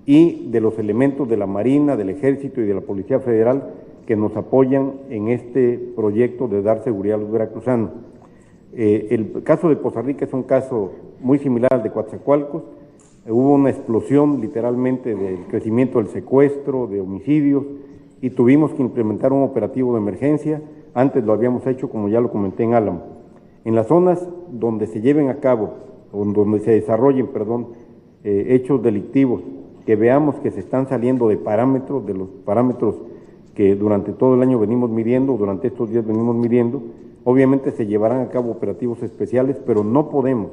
y de los elementos de la Marina, del Ejército y de la Policía Federal que nos apoyan en este proyecto de dar seguridad a los veracruzanos. El caso de Poza Rica es un caso muy similar al de Coatzacoalcos. Hubo una explosión literalmente del crecimiento del secuestro, de homicidios, y tuvimos que implementar un operativo de emergencia. Antes lo habíamos hecho, como ya lo comenté, en Álamo. En las zonas donde se lleven a cabo, o donde se desarrollen, hechos delictivos, que veamos que se están saliendo de parámetros, de los parámetros que durante todo el año venimos midiendo, durante estos días venimos midiendo, obviamente se llevarán a cabo operativos especiales, pero no podemos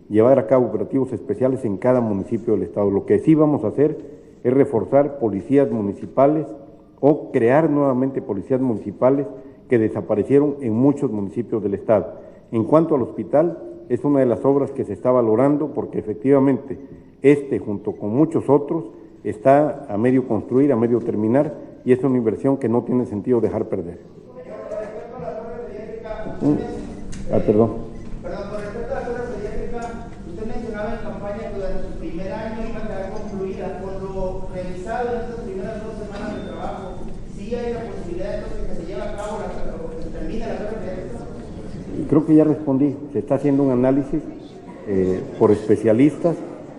llevar a cabo operativos especiales en cada municipio del Estado. Lo que sí vamos a hacer es reforzar policías municipales o crear nuevamente policías municipales que desaparecieron en muchos municipios del Estado. En cuanto al hospital, es una de las obras que se está valorando porque efectivamente junto con muchos otros, está a medio construir, a medio terminar, y es una inversión que no tiene sentido dejar perder. Perdón. Perdón, con respecto a la torre pediátrica, usted mencionaba en campaña que durante su primer año iba a quedar concluida. Por lo realizado en estas primeras 2 semanas de trabajo, ¿sí hay la posibilidad entonces que se lleve a cabo que se termine la torre pediátrica? Creo que ya respondí. Se está haciendo un análisis por especialistas,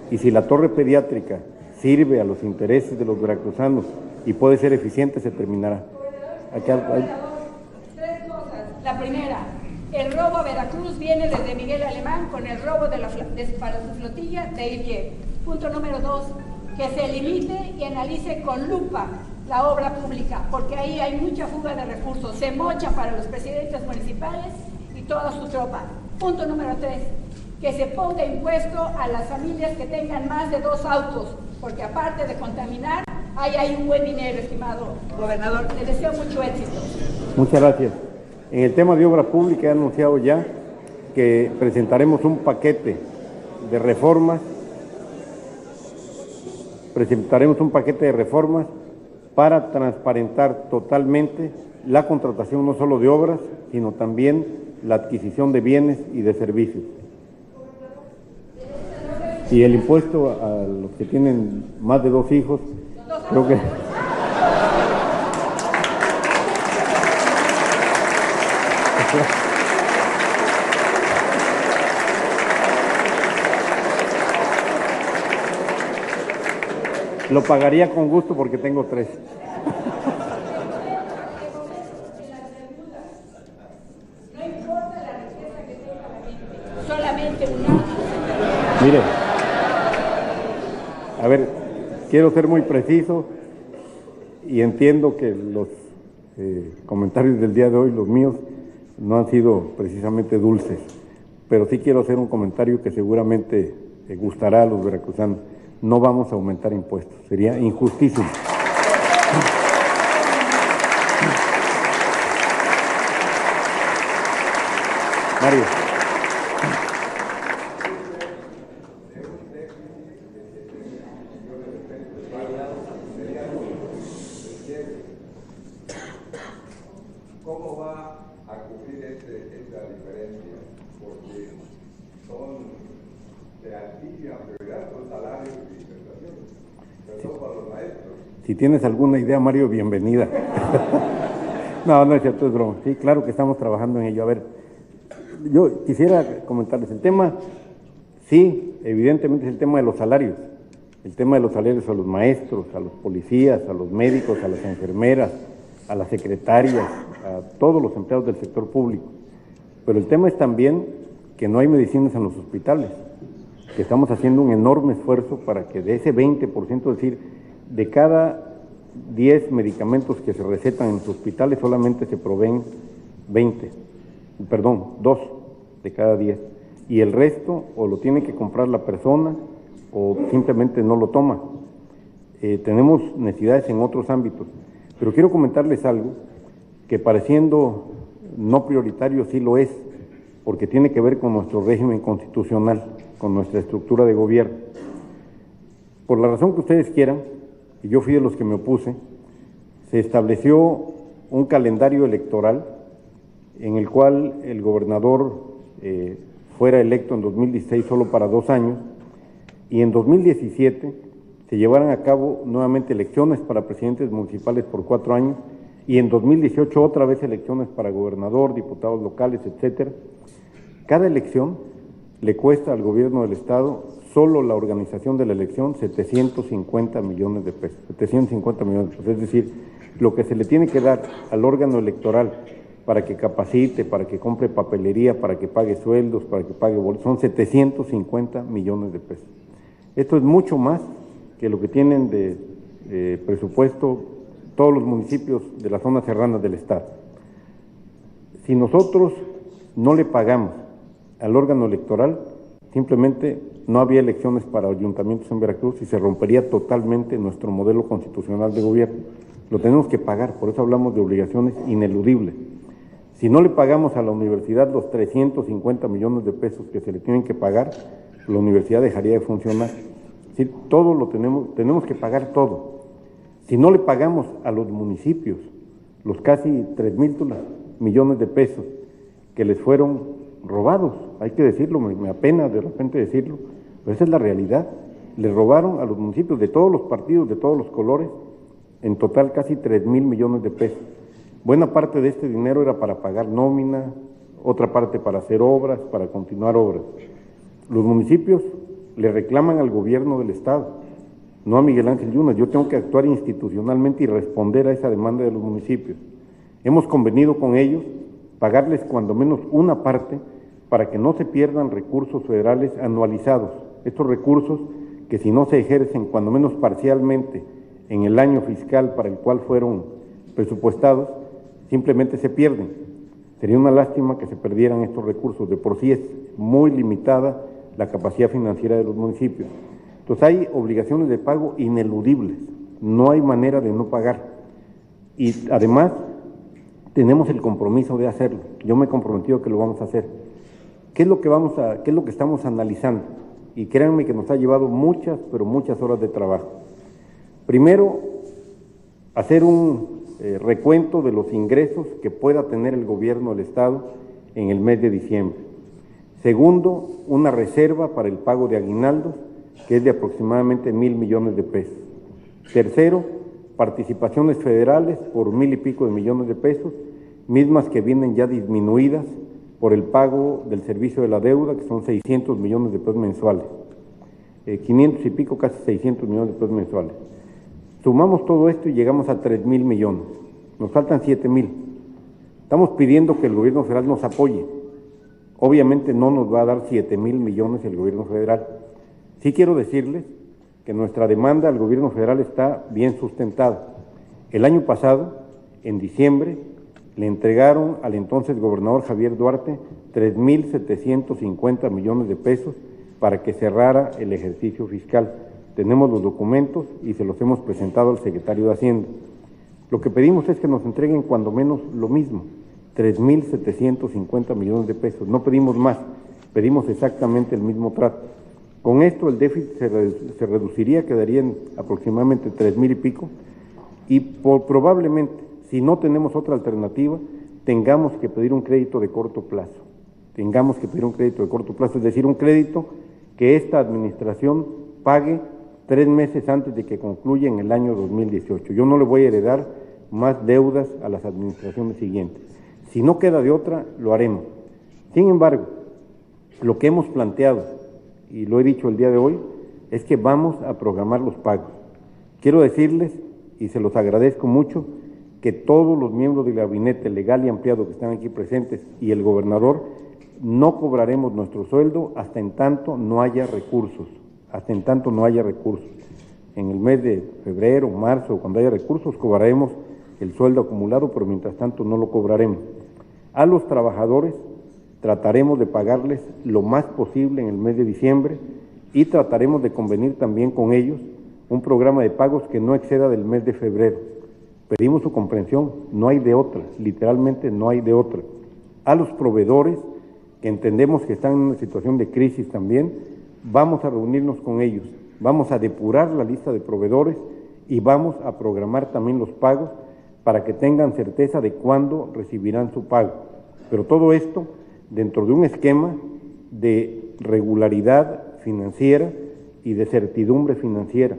y si la torre pediátrica sirve a los intereses de los veracruzanos y puede ser eficiente, se terminará. Tres cosas. La primera, el robo a Veracruz viene desde Miguel Alemán con el robo para su flotilla de ir. Punto número 2, que se limite y analice con lupa la obra pública, porque ahí hay mucha fuga de recursos, se mocha para los presidentes municipales y toda su tropa. Punto número 3, que se ponga impuesto a las familias que tengan más de 2 autos, porque aparte de contaminar, ahí hay un buen dinero, estimado gobernador. Le deseo mucho éxito. Muchas gracias. En el tema de obra pública he anunciado ya que presentaremos un paquete de reformas, para transparentar totalmente la contratación no solo de obras, sino también la adquisición de bienes y de servicios. Y el impuesto a los que tienen más de 2 hijos, creo que... Lo pagaría con gusto porque tengo 3. No importa la riqueza que tenga la gente, solamente una. Mire, a ver, quiero ser muy preciso y entiendo que los comentarios del día de hoy, los míos, no han sido precisamente dulces, pero sí quiero hacer un comentario que seguramente gustará a los veracruzanos. No vamos a aumentar impuestos, sería injustísimo. Mario. ¿Cómo va a cubrir esta diferencia? Porque son de altísima prioridad los salarios y prestaciones, sobre todo para los maestros. Si tienes alguna idea, Mario, bienvenida. No es cierto, es broma. Sí, claro que estamos trabajando en ello. A ver, yo quisiera comentarles el tema, sí, evidentemente es el tema de los salarios. El tema de los salarios a los maestros, a los policías, a los médicos, a las enfermeras, a las secretarias, a todos los empleados del sector público. Pero el tema es también que no hay medicinas en los hospitales, que estamos haciendo un enorme esfuerzo para que de ese 20%, es decir, de cada 10 medicamentos que se recetan en los hospitales solamente se proveen 2 de cada 10. Y el resto o lo tiene que comprar la persona o simplemente no lo toma. Tenemos necesidades en otros ámbitos, pero quiero comentarles algo que pareciendo no prioritario sí lo es, porque tiene que ver con nuestro régimen constitucional, con nuestra estructura de gobierno. Por la razón que ustedes quieran, y yo fui de los que me opuse, se estableció un calendario electoral en el cual el gobernador fuera electo en 2016 solo para 2 años, y en 2017 se llevaran a cabo nuevamente elecciones para presidentes municipales por 4 años, y en 2018 otra vez elecciones para gobernador, diputados locales, etcétera. Cada elección le cuesta al gobierno del estado, solo la organización de la elección, 750 millones de pesos, 750 millones de pesos, es decir, lo que se le tiene que dar al órgano electoral para que capacite, para que compre papelería, para que pague sueldos, para que pague boletos, son 750 millones de pesos. Esto es mucho más que lo que tienen de presupuesto todos los municipios de las zonas serranas del estado. Si nosotros no le pagamos al órgano electoral, simplemente no había elecciones para ayuntamientos en Veracruz y se rompería totalmente nuestro modelo constitucional de gobierno. Lo tenemos que pagar, por eso hablamos de obligaciones ineludibles. Si no le pagamos a la universidad los 350 millones de pesos que se le tienen que pagar, la universidad dejaría de funcionar. Es decir, todo lo tenemos que pagar todo. Si no le pagamos a los municipios los casi 3,000 millones de pesos que les fueron robados, hay que decirlo, me apena de repente decirlo, pero esa es la realidad. Les robaron a los municipios de todos los partidos, de todos los colores, en total casi 3,000 millones de pesos. Buena parte de este dinero era para pagar nómina, otra parte para hacer obras, para continuar obras. Los municipios le reclaman al gobierno del estado, no a Miguel Ángel Yunes. Yo tengo que actuar institucionalmente y responder a esa demanda de los municipios. Hemos convenido con ellos pagarles cuando menos una parte para que no se pierdan recursos federales anualizados. Estos recursos que si no se ejercen cuando menos parcialmente en el año fiscal para el cual fueron presupuestados, simplemente se pierden. Sería una lástima que se perdieran estos recursos. De por sí es muy limitada la capacidad financiera de los municipios. Entonces hay obligaciones de pago ineludibles, no hay manera de no pagar. Y además tenemos el compromiso de hacerlo. Yo me he comprometido que lo vamos a hacer. ¿Qué es lo que estamos analizando? Y créanme que nos ha llevado muchas, pero muchas horas de trabajo. Primero, hacer un recuento de los ingresos que pueda tener el gobierno del estado en el mes de diciembre. Segundo, una reserva para el pago de aguinaldos, que es de aproximadamente 1,000 millones de pesos. Tercero, participaciones federales por 1,000 y pico de millones de pesos, mismas que vienen ya disminuidas por el pago del servicio de la deuda, que son 600 millones de pesos mensuales, 500 y pico, casi 600 millones de pesos mensuales. Sumamos todo esto y llegamos a 3,000 millones, nos faltan 7,000. Estamos pidiendo que el gobierno federal nos apoye. Obviamente no nos va a dar 7,000 millones el gobierno federal. Sí quiero decirles que nuestra demanda al gobierno federal está bien sustentada. El año pasado, en diciembre, le entregaron al entonces gobernador Javier Duarte 3,750 millones de pesos para que cerrara el ejercicio fiscal. Tenemos los documentos y se los hemos presentado al secretario de Hacienda. Lo que pedimos es que nos entreguen cuando menos lo mismo, 3,750 millones de pesos. No pedimos más, pedimos exactamente el mismo trato. Con esto el déficit se reduciría, quedaría en aproximadamente 3,000 y pico, y probablemente, si no tenemos otra alternativa, tengamos que pedir un crédito de corto plazo. Es decir, un crédito que esta administración pague 3 meses antes de que concluya en el año 2018. Yo no le voy a heredar más deudas a las administraciones siguientes. Si no queda de otra, lo haremos. Sin embargo, lo que hemos planteado, y lo he dicho el día de hoy, es que vamos a programar los pagos. Quiero decirles, y se los agradezco mucho, que todos los miembros del gabinete legal y ampliado que están aquí presentes y el gobernador, no cobraremos nuestro sueldo hasta en tanto no haya recursos. En el mes de febrero, marzo, cuando haya recursos, cobraremos el sueldo acumulado, pero mientras tanto no lo cobraremos. A los trabajadores trataremos de pagarles lo más posible en el mes de diciembre, y trataremos de convenir también con ellos un programa de pagos que no exceda del mes de febrero. Pedimos su comprensión, no hay de otra, literalmente no hay de otra. A los proveedores, que entendemos que están en una situación de crisis también, vamos a reunirnos con ellos, vamos a depurar la lista de proveedores y vamos a programar también los pagos para que tengan certeza de cuándo recibirán su pago. Pero todo esto dentro de un esquema de regularidad financiera y de certidumbre financiera.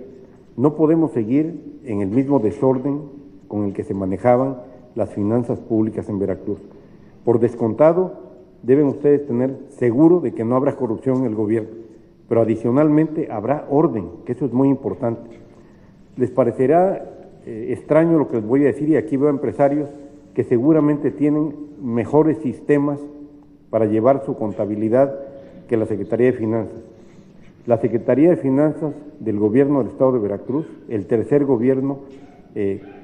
No podemos seguir en el mismo desorden con el que se manejaban las finanzas públicas en Veracruz. Por descontado, deben ustedes tener seguro de que no habrá corrupción en el gobierno, pero adicionalmente habrá orden, que eso es muy importante. Les parecerá extraño lo que les voy a decir, y aquí veo empresarios que seguramente tienen mejores sistemas para llevar su contabilidad que la Secretaría de Finanzas. La Secretaría de Finanzas del Gobierno del Estado de Veracruz, el tercer gobierno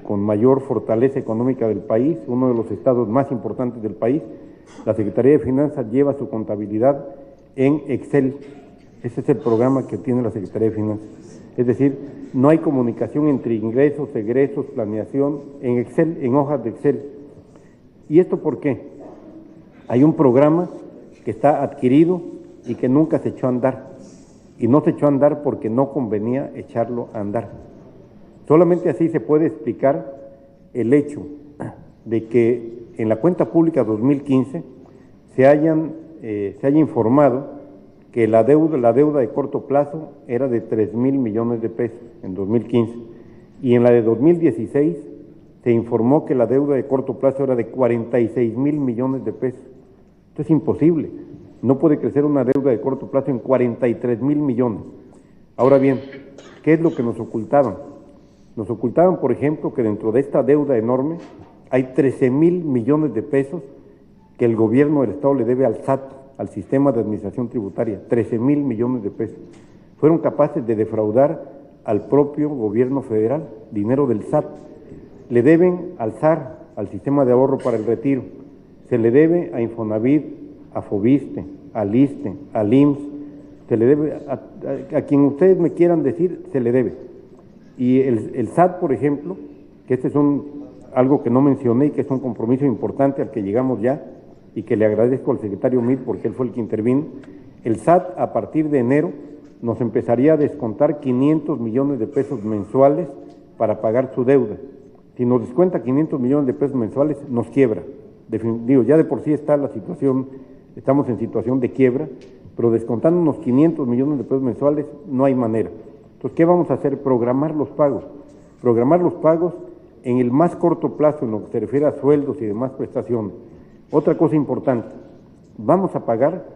con mayor fortaleza económica del país, uno de los estados más importantes del país, la Secretaría de Finanzas lleva su contabilidad en Excel. Ese es el programa que tiene la Secretaría de Finanzas. Es decir, no hay comunicación entre ingresos, egresos, planeación, en Excel, en hojas de Excel. ¿Y esto por qué? Hay un programa que está adquirido y que nunca se echó a andar. Y no se echó a andar porque no convenía echarlo a andar. Solamente así se puede explicar el hecho de que en la cuenta pública 2015 se haya informado que la deuda de corto plazo era de 3,000 millones de pesos en 2015, y en la de 2016 se informó que la deuda de corto plazo era de 46,000 millones de pesos. Esto es imposible, no puede crecer una deuda de corto plazo en 43,000 millones. Ahora bien, ¿qué es lo que nos ocultaban? Nos ocultaban, por ejemplo, que dentro de esta deuda enorme hay 13,000 millones de pesos que el gobierno del Estado le debe al SAT, al Sistema de Administración Tributaria, 13,000 millones de pesos. Fueron capaces de defraudar al propio gobierno federal, dinero del SAT. Le deben al SAR, al Sistema de Ahorro para el Retiro, se le debe a Infonavit, a Fobiste, al ISSSTE, al IMSS, se le debe a quien ustedes me quieran decir, se le debe. Y el SAT, por ejemplo, que este es algo que no mencioné y que es un compromiso importante al que llegamos ya, y que le agradezco al secretario Meade porque él fue el que intervino, el SAT a partir de enero nos empezaría a descontar 500 millones de pesos mensuales para pagar su deuda. Si nos descuenta 500 millones de pesos mensuales, nos quiebra. Ya de por sí está la situación, estamos en situación de quiebra, pero descontándonos 500 millones de pesos mensuales no hay manera. Entonces, ¿qué vamos a hacer? Programar los pagos. Programar los pagos en el más corto plazo en lo que se refiere a sueldos y demás prestaciones. Otra cosa importante, vamos a pagar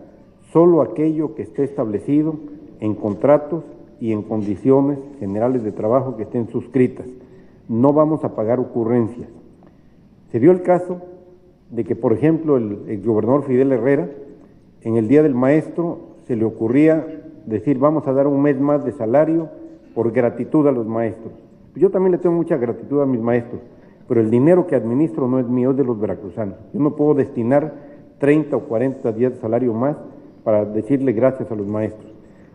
solo aquello que esté establecido en contratos y en condiciones generales de trabajo que estén suscritas. No vamos a pagar ocurrencias. Se dio el caso de que, por ejemplo, el exgobernador Fidel Herrera, en el Día del Maestro, se le ocurría decir, vamos a dar un mes más de salario por gratitud a los maestros. Yo también le tengo mucha gratitud a mis maestros, pero el dinero que administro no es mío, es de los veracruzanos. Yo no puedo destinar 30 o 40 días de salario más para decirle gracias a los maestros.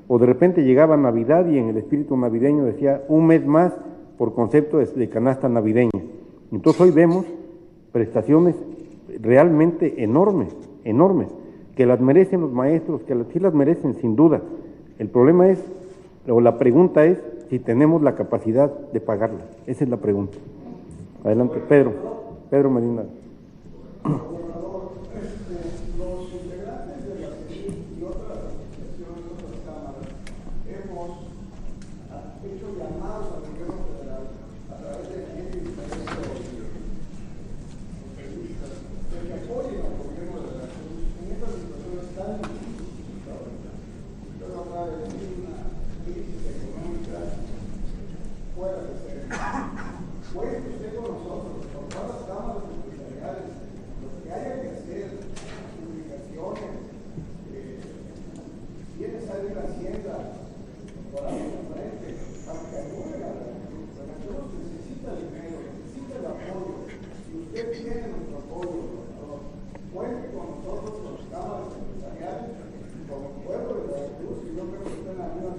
O de repente llegaba Navidad y en el espíritu navideño decía un mes más por concepto de canasta navideña. Entonces hoy vemos prestaciones realmente enormes, que las merecen los maestros, que sí las merecen sin duda. El problema es, o la pregunta es, si tenemos la capacidad de pagarlas. Esa es la pregunta. Adelante, Pedro Medina. Los integrantes de la CENIC y otras asociaciones, otras cámaras, hemos hecho llamados al gobierno federal a través de diferentes periodistas de que apoyen al gobierno de Veracruz en estas situaciones tan difíciles ahorita. Usted no acaba de decir una crisis económica fuera de serie. Cuente usted con nosotros, con todas las cámaras empresariales, lo que haya que hacer, publicaciones, quiere salir la Hacienda, por ahí enfrente, para que ayuden a Veracruz. Veracruz necesita dinero, necesita el apoyo. Si usted tiene nuestro apoyo, por favor, cuente con nosotros, con las cámaras empresariales, con el pueblo de Veracruz, y yo creo que usted en la misma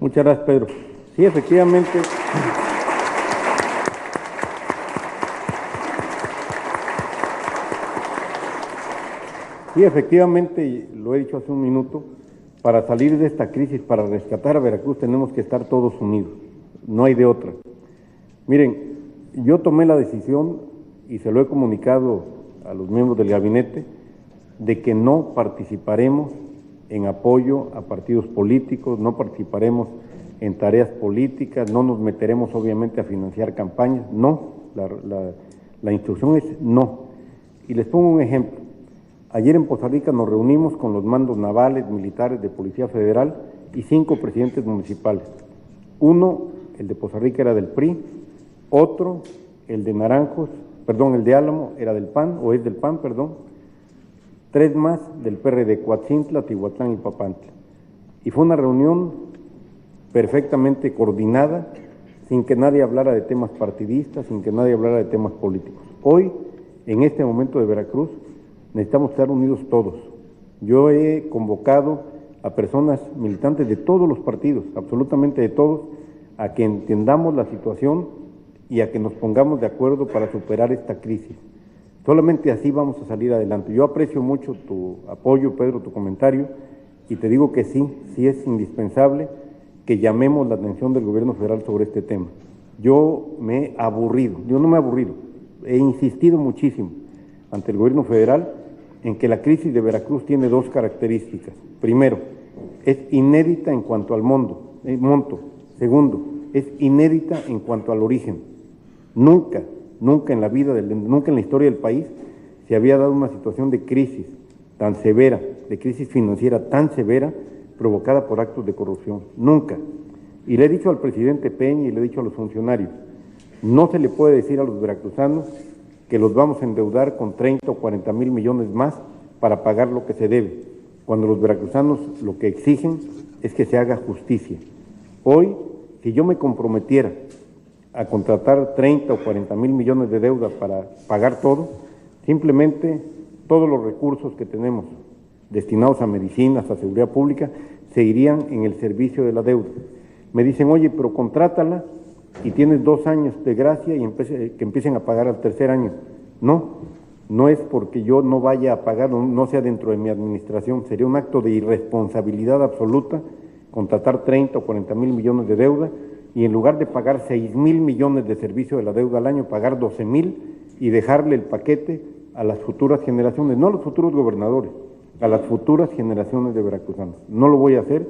Muchas gracias, Pedro. Sí, efectivamente. Sí, efectivamente, lo he dicho hace un minuto, para salir de esta crisis, para rescatar a Veracruz, tenemos que estar todos unidos, no hay de otra. Miren, yo tomé la decisión, y se lo he comunicado a los miembros del gabinete, de que no participaremos en apoyo a partidos políticos, no participaremos en tareas políticas, no nos meteremos obviamente a financiar campañas, no, la instrucción es no. Y les pongo un ejemplo. Ayer en Poza Rica nos reunimos con los mandos navales, militares de Policía Federal y 5 presidentes municipales. Uno, el de Poza Rica, era del PRI, otro, el de Naranjos, el de Álamo, era del PAN, o es del PAN, 3 más del PRD, Coatzintla, Tihuatlán y Papantla. Y fue una reunión perfectamente coordinada, sin que nadie hablara de temas partidistas, sin que nadie hablara de temas políticos. Hoy, en este momento de Veracruz, necesitamos estar unidos todos. Yo he convocado a personas militantes de todos los partidos, absolutamente de todos, a que entendamos la situación y a que nos pongamos de acuerdo para superar esta crisis. Solamente así vamos a salir adelante. Yo aprecio mucho tu apoyo, Pedro, tu comentario, y te digo que sí es indispensable que llamemos la atención del gobierno federal sobre este tema. Yo no me he aburrido, he insistido muchísimo ante el gobierno federal en que la crisis de Veracruz tiene 2 características. Primero, es inédita en cuanto al monto. Segundo, es inédita en cuanto al origen. Nunca en la vida, nunca en la historia del país se había dado una situación de crisis tan severa, de crisis financiera tan severa, provocada por actos de corrupción. Nunca. Y le he dicho al presidente Peña y le he dicho a los funcionarios, no se le puede decir a los veracruzanos que los vamos a endeudar con 30 o 40 mil millones más para pagar lo que se debe, cuando los veracruzanos lo que exigen es que se haga justicia. Hoy, si yo me comprometiera a contratar 30 o 40 mil millones de deuda para pagar todo, simplemente todos los recursos que tenemos destinados a medicinas, a seguridad pública, se irían en el servicio de la deuda. Me dicen, oye, pero contrátala y tienes 2 años de gracia y que empiecen a pagar al 3er año. No es porque yo no vaya a pagar, no sea dentro de mi administración, sería un acto de irresponsabilidad absoluta contratar 30 o 40 mil millones de deuda y en lugar de pagar 6 mil millones de servicio de la deuda al año, pagar 12 mil y dejarle el paquete a las futuras generaciones, no a los futuros gobernadores, a las futuras generaciones de veracruzanos. No lo voy a hacer,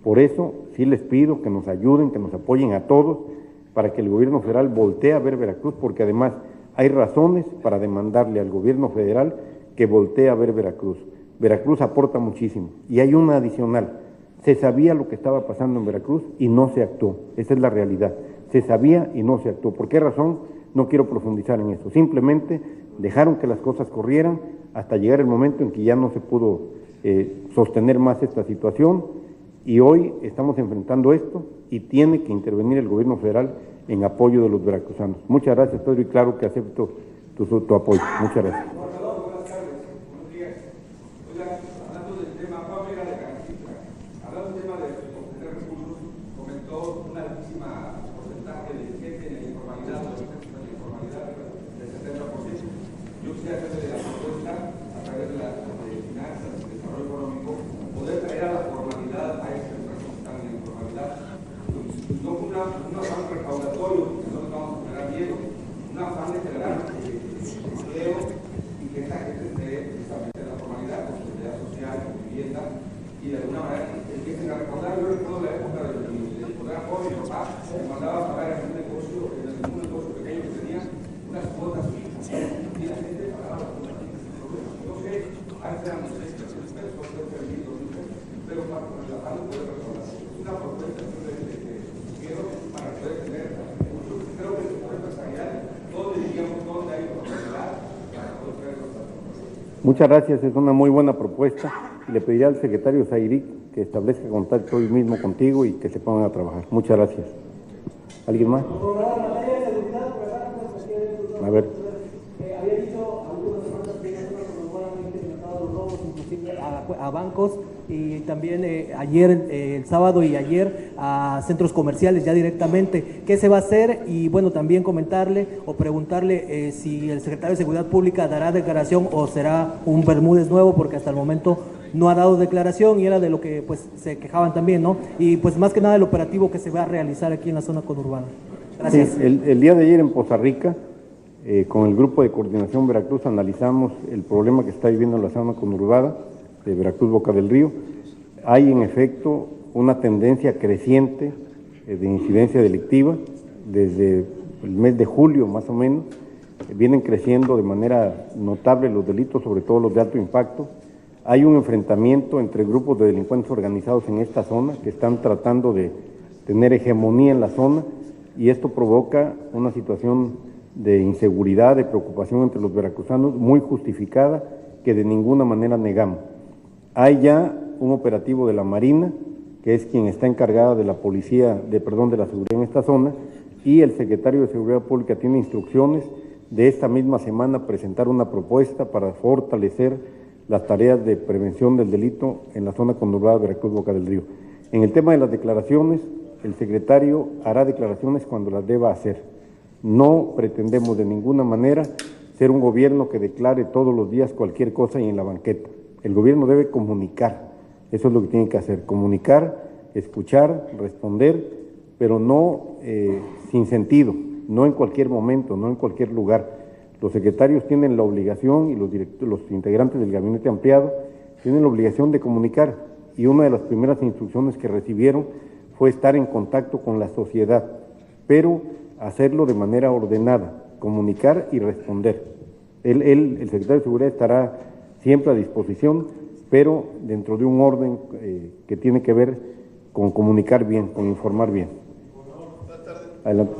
por eso sí les pido que nos ayuden, que nos apoyen a todos, para que el gobierno federal voltee a ver Veracruz, porque además hay razones para demandarle al gobierno federal que voltee a ver Veracruz. Veracruz aporta muchísimo, y hay una adicional. Se sabía lo que estaba pasando en Veracruz y no se actuó, esa es la realidad. Se sabía y no se actuó. ¿Por qué razón? No quiero profundizar en eso. Simplemente dejaron que las cosas corrieran hasta llegar el momento en que ya no se pudo sostener más esta situación y hoy estamos enfrentando esto y tiene que intervenir el gobierno federal en apoyo de los veracruzanos. Muchas gracias, Pedro, y claro que acepto tu apoyo. Muchas gracias. Un afán recaudatorio, que no nos vamos a generar miedo, un afán de generar empleo y que esta gente esté precisamente en la formalidad, con seguridad social, con vivienda, y de alguna manera empiecen a recaudar. Yo recuerdo la época de cuando era joven, mi papá me mandaba a pagar en un negocio pequeño que tenía unas cuotas fijas, y la gente pagaba las cuotas fijas. No sé, antes eran 600 pesos, creo que 1,000, 2,000 pesos, pero para el afán de poder recaudar. Es una propuesta para poder tener, creo que el sector empresarial, ¿dónde diríamos dónde hay oportunidad para poder tener los datos? Muchas gracias, es una muy buena propuesta y le pediría al secretario Zairic que establezca contacto hoy mismo contigo y que se pongan a trabajar. Muchas gracias. ¿Alguien más? A ver. Había dicho algunas semanas que no nuevamente mercado de los robos, inclusive a bancos, y también ayer, el sábado y ayer, a centros comerciales ya directamente. ¿Qué se va a hacer? Y bueno, también comentarle o preguntarle si el secretario de Seguridad Pública dará declaración o será un Bermúdez nuevo, porque hasta el momento no ha dado declaración y era de lo que pues se quejaban también, ¿no? Y pues más que nada el operativo que se va a realizar aquí en la zona conurbana. Gracias. Sí, el día de ayer en Poza Rica, con el Grupo de Coordinación Veracruz, analizamos el problema que está viviendo la zona conurbada de Veracruz Boca del Río. Hay en efecto una tendencia creciente de incidencia delictiva desde el mes de julio más o menos. Vienen creciendo de manera notable los delitos, sobre todo los de alto impacto. Hay un enfrentamiento entre grupos de delincuentes organizados en esta zona que están tratando de tener hegemonía en la zona, y esto provoca una situación de inseguridad, de preocupación entre los veracruzanos muy justificada, que de ninguna manera negamos. Hay ya un operativo de la Marina, que es quien está encargada de la de la seguridad en esta zona, y el secretario de Seguridad Pública tiene instrucciones de esta misma semana presentar una propuesta para fortalecer las tareas de prevención del delito en la zona conurbada de Veracruz Boca del Río. En el tema de las declaraciones, el secretario hará declaraciones cuando las deba hacer. No pretendemos de ninguna manera ser un gobierno que declare todos los días cualquier cosa y en la banqueta. El gobierno debe comunicar, eso es lo que tiene que hacer, comunicar, escuchar, responder, pero no sin sentido, no en cualquier momento, no en cualquier lugar. Los secretarios tienen la obligación, y los integrantes del gabinete ampliado tienen la obligación de comunicar, y una de las primeras instrucciones que recibieron fue estar en contacto con la sociedad, pero hacerlo de manera ordenada, comunicar y responder. El secretario de Seguridad estará siempre a disposición, pero dentro de un orden que tiene que ver con comunicar bien, con informar bien. Adelante.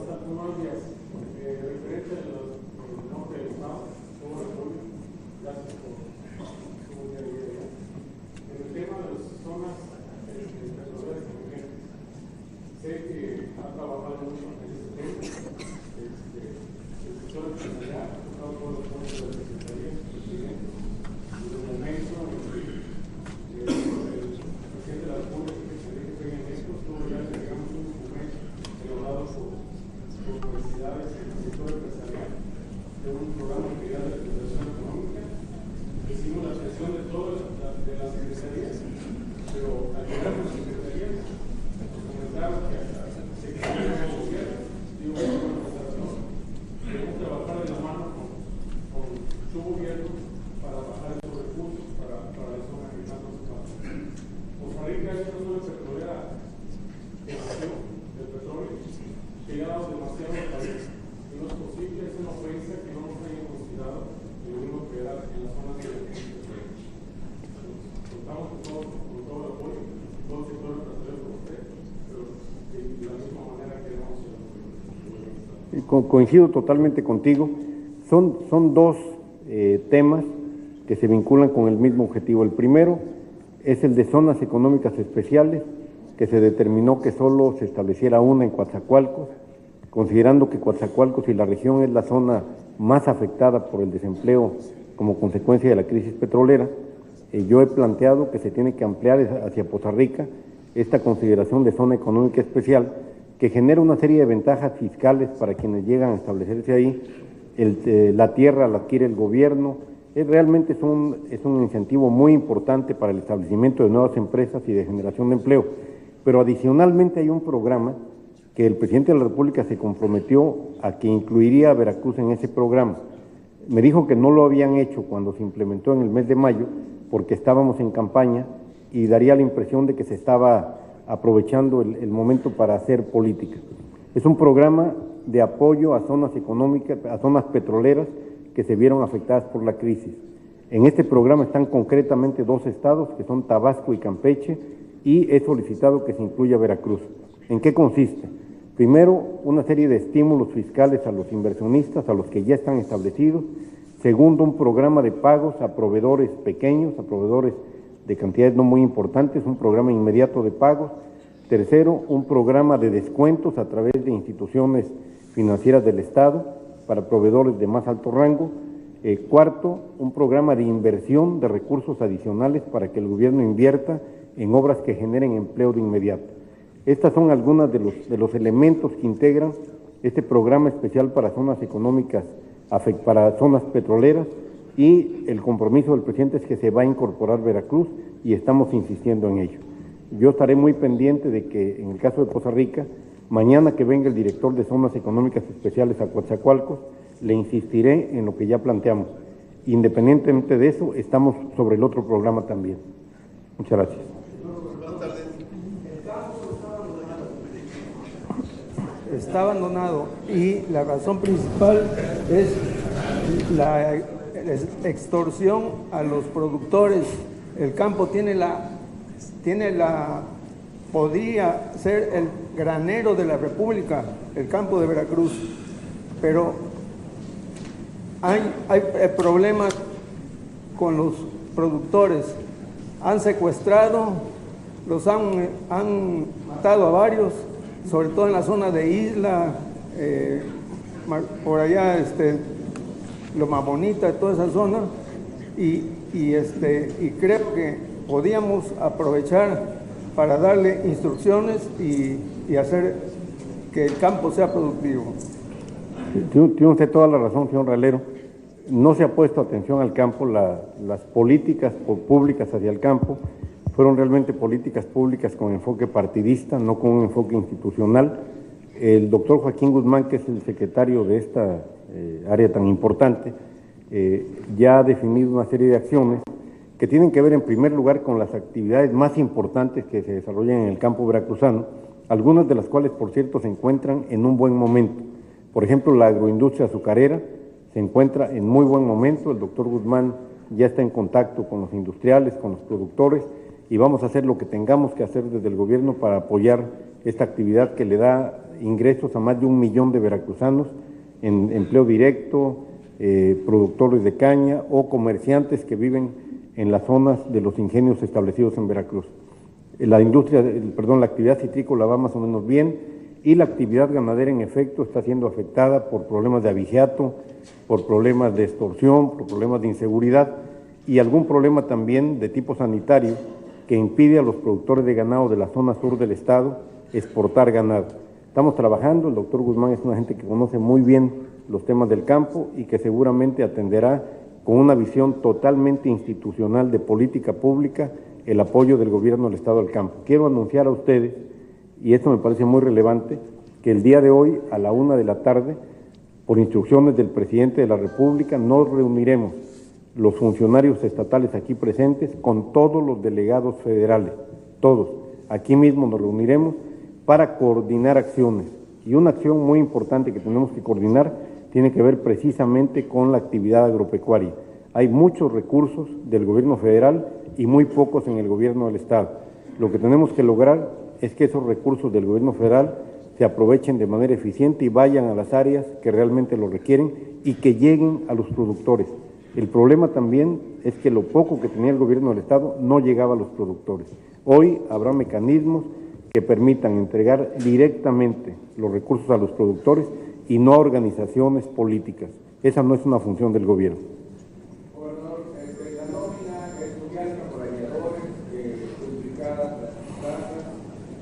Coincido totalmente contigo. Son dos temas que se vinculan con el mismo objetivo. El primero es el de zonas económicas especiales, que se determinó que solo se estableciera una en Coatzacoalcos, considerando que Coatzacoalcos y la región es la zona más afectada por el desempleo como consecuencia de la crisis petrolera. Yo he planteado que se tiene que ampliar hacia Poza Rica esta consideración de zona económica especial, que genera una serie de ventajas fiscales para quienes llegan a establecerse ahí. La tierra la adquiere el gobierno, realmente es un incentivo muy importante para el establecimiento de nuevas empresas y de generación de empleo. Pero adicionalmente hay un programa que el presidente de la República se comprometió a que incluiría a Veracruz en ese programa. Me dijo que no lo habían hecho cuando se implementó en el mes de mayo, porque estábamos en campaña y daría la impresión de que se estaba aprovechando el momento para hacer política. Es un programa de apoyo a zonas económicas, a zonas petroleras que se vieron afectadas por la crisis. En este programa están concretamente 2 estados, que son Tabasco y Campeche, y he solicitado que se incluya Veracruz. ¿En qué consiste? Primero, una serie de estímulos fiscales a los inversionistas, a los que ya están establecidos. Segundo, un programa de pagos a proveedores pequeños, a proveedores de cantidades no muy importantes, un programa inmediato de pagos. Tercero, un programa de descuentos a través de instituciones financieras del Estado para proveedores de más alto rango. Cuarto, un programa de inversión de recursos adicionales para que el gobierno invierta en obras que generen empleo de inmediato. Estas son algunas de los elementos que integran este programa especial para zonas económicas, para zonas petroleras, y el compromiso del presidente es que se va a incorporar Veracruz y estamos insistiendo en ello. Yo estaré muy pendiente de que en el caso de Poza Rica, mañana que venga el director de zonas económicas especiales a Coatzacoalcos, le insistiré en lo que ya planteamos. Independientemente de eso, estamos sobre el otro programa también. Muchas gracias. Está abandonado y la razón principal es la extorsión a los productores. El campo podría ser el granero de la República, el campo de Veracruz, pero hay problemas con los productores. Han secuestrado, los han matado a varios, sobre todo en la zona de Isla, por allá, Loma Bonita, toda esa zona, y creo que podíamos aprovechar para darle instrucciones y hacer que el campo sea productivo. Tiene usted toda la razón, señor Ralero. No se ha puesto atención al campo. Las políticas públicas hacia el campo fueron realmente políticas públicas con enfoque partidista, no con un enfoque institucional. El doctor Joaquín Guzmán, que es el secretario de esta área tan importante, ya ha definido una serie de acciones que tienen que ver en primer lugar con las actividades más importantes que se desarrollan en el campo veracruzano, algunas de las cuales, por cierto, se encuentran en un buen momento. Por ejemplo, la agroindustria azucarera se encuentra en muy buen momento. El doctor Guzmán ya está en contacto con los industriales, con los productores, y vamos a hacer lo que tengamos que hacer desde el gobierno para apoyar esta actividad que le da ingresos a más de 1 millón de veracruzanos en empleo directo, productores de caña o comerciantes que viven en las zonas de los ingenios establecidos en Veracruz. La actividad citrícola va más o menos bien, y la actividad ganadera en efecto está siendo afectada por problemas de abigeato, por problemas de extorsión, por problemas de inseguridad y algún problema también de tipo sanitario que impide a los productores de ganado de la zona sur del estado exportar ganado. Estamos trabajando, el doctor Guzmán es una gente que conoce muy bien los temas del campo y que seguramente atenderá con una visión totalmente institucional de política pública el apoyo del gobierno del estado al campo. Quiero anunciar a ustedes, y esto me parece muy relevante, que el día de hoy a la 1 de la tarde, por instrucciones del presidente de la República, nos reuniremos los funcionarios estatales aquí presentes con todos los delegados federales, todos. Aquí mismo nos reuniremos para coordinar acciones. Y una acción muy importante que tenemos que coordinar tiene que ver precisamente con la actividad agropecuaria. Hay muchos recursos del gobierno federal y muy pocos en el gobierno del estado. Lo que tenemos que lograr es que esos recursos del gobierno federal se aprovechen de manera eficiente y vayan a las áreas que realmente lo requieren y que lleguen a los productores. El problema también es que lo poco que tenía el gobierno del estado no llegaba a los productores. Hoy habrá mecanismos que permitan entregar directamente los recursos a los productores y no a organizaciones políticas. Esa no es una función del gobierno. Gobernador, la nómina estudiantil por aviadores, publicada,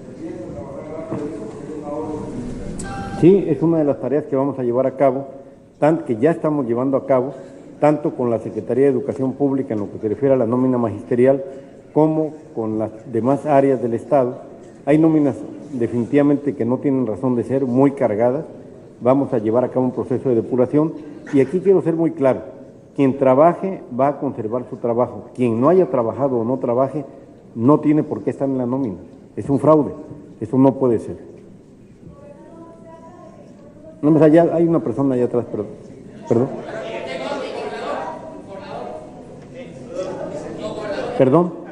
¿empieza a trabajar rápido porque es una orden? Sí, es una de las tareas que vamos a llevar a cabo, que ya estamos llevando a cabo, tanto con la Secretaría de Educación Pública en lo que se refiere a la nómina magisterial, como con las demás áreas del Estado. Hay nóminas definitivamente que no tienen razón de ser, muy cargadas. Vamos a llevar a cabo un proceso de depuración y aquí quiero ser muy claro, quien trabaje va a conservar su trabajo, quien no haya trabajado o no trabaje no tiene por qué estar en la nómina, es un fraude, eso no puede ser. No, pues allá hay una persona allá atrás, perdón. Perdón.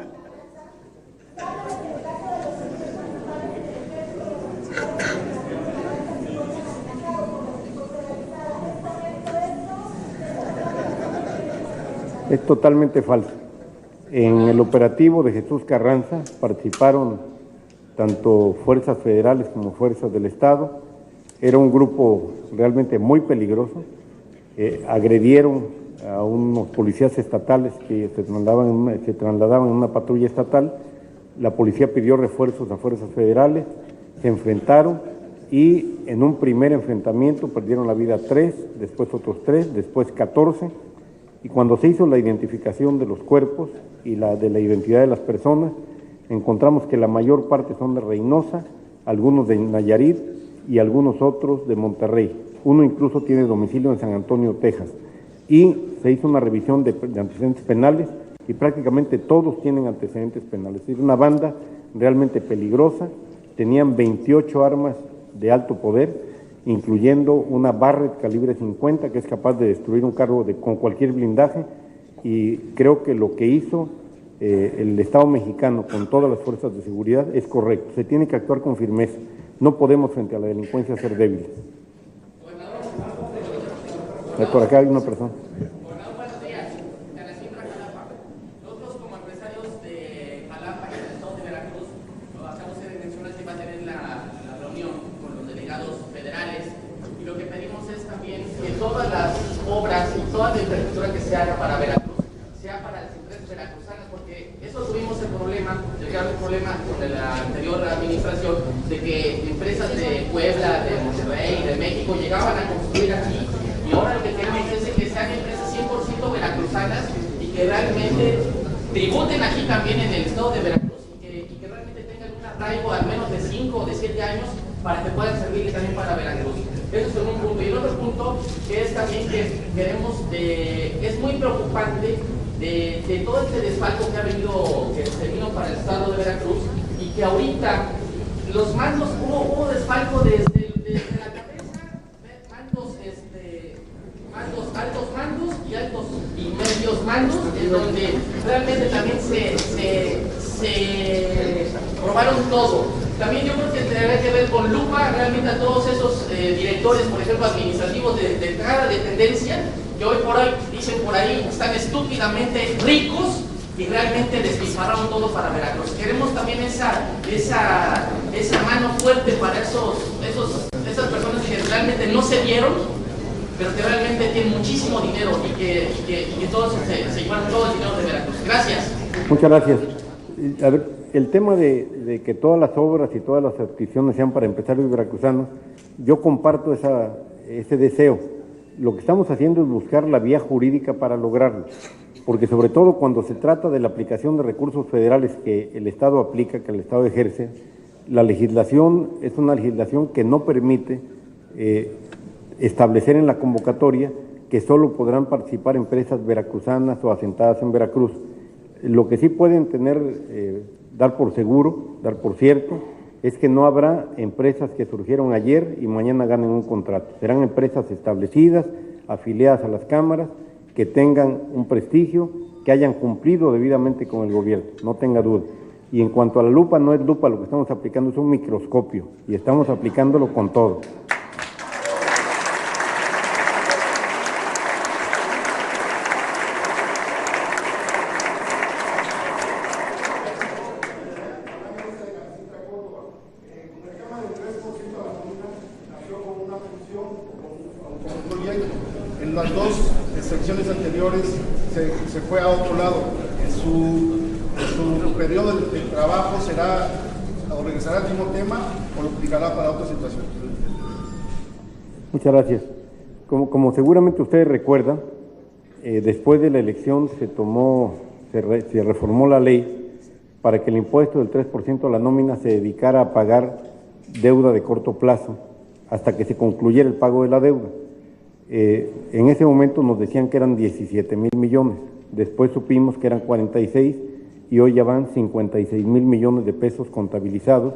Es totalmente falso. En el operativo de Jesús Carranza participaron tanto fuerzas federales como fuerzas del Estado. Era un grupo realmente muy peligroso. Agredieron a unos policías estatales que se trasladaban en una patrulla estatal la policía pidió refuerzos a fuerzas federales, se enfrentaron y en un primer enfrentamiento perdieron la vida 3, después otros 3, después 14, y cuando se hizo la identificación de los cuerpos y de la identidad de las personas, encontramos que la mayor parte son de Reynosa, algunos de Nayarit y algunos otros de Monterrey. Uno incluso tiene domicilio en San Antonio, Texas. Y se hizo una revisión de antecedentes penales y prácticamente todos tienen antecedentes penales. Es una banda realmente peligrosa, tenían 28 armas de alto poder, incluyendo una Barrett calibre 50 que es capaz de destruir un carro con cualquier blindaje, y creo que lo que hizo el Estado mexicano con todas las fuerzas de seguridad es correcto. Se tiene que actuar con firmeza, no podemos frente a la delincuencia ser débiles. Por acá hay una persona. Buenos días, Canacitra Jalapa. Nosotros como empresarios de Jalapa y del estado de Veracruz, acabamos de mencionar que va a tener la reunión con los delegados federales, y lo que pedimos es también que todas las obras y toda la infraestructura que se haga para Veracruz sea para las empresas veracruzanas, porque eso tuvimos el grave problema con la anterior administración, de que empresas de Puebla, de Monterrey, de México llegaban a construir aquí. Y ahora lo que queremos es que sean empresas 100% veracruzanas y que realmente tributen aquí también en el estado de Veracruz y que realmente tengan un arraigo al menos de 5 o de 7 años para que puedan servir también para Veracruz. Eso es un punto. Y el otro punto que es también que queremos, es muy preocupante de todo este desfalco que se vino para el estado de Veracruz, y que ahorita los mandos, hubo desfalco desde la cabeza, altos mandos y altos y medios mandos, en donde realmente también se robaron todo. También yo creo que tendría que ver con lupa realmente a todos esos directores, por ejemplo, administrativos de cada dependencia, que hoy por hoy, dicen por ahí, están estúpidamente ricos y realmente despilfarraron todo para Veracruz. Queremos también esa mano fuerte para esas personas que realmente no se dieron, pero que realmente tienen muchísimo dinero y que todos se llevaron todo el dinero de Veracruz. Gracias. Muchas gracias. A ver, el tema de que todas las obras y todas las adquisiciones sean para empresarios veracruzanos, yo comparto ese deseo. Lo que estamos haciendo es buscar la vía jurídica para lograrlo, porque sobre todo cuando se trata de la aplicación de recursos federales que el Estado aplica, que el Estado ejerce, la legislación es una legislación que no permite establecer en la convocatoria que solo podrán participar empresas veracruzanas o asentadas en Veracruz. Lo que sí pueden dar por seguro, dar por cierto, es que no habrá empresas que surgieron ayer y mañana ganen un contrato. Serán empresas establecidas, afiliadas a las cámaras, que tengan un prestigio, que hayan cumplido debidamente con el gobierno, no tenga duda. Y en cuanto a la lupa, no es lupa, lo que estamos aplicando es un microscopio y estamos aplicándolo con todo. En las dos secciones anteriores se fue a otro lado. Su periodo de trabajo será o regresará al mismo tema o lo aplicará para otra situación. Muchas gracias. Como seguramente ustedes recuerdan, después de la elección se reformó la ley para que el impuesto del 3% a la nómina se dedicara a pagar deuda de corto plazo hasta que se concluyera el pago de la deuda. En ese momento nos decían que eran 17,000 millones, después supimos que eran 46 y hoy ya van 56,000 millones de pesos contabilizados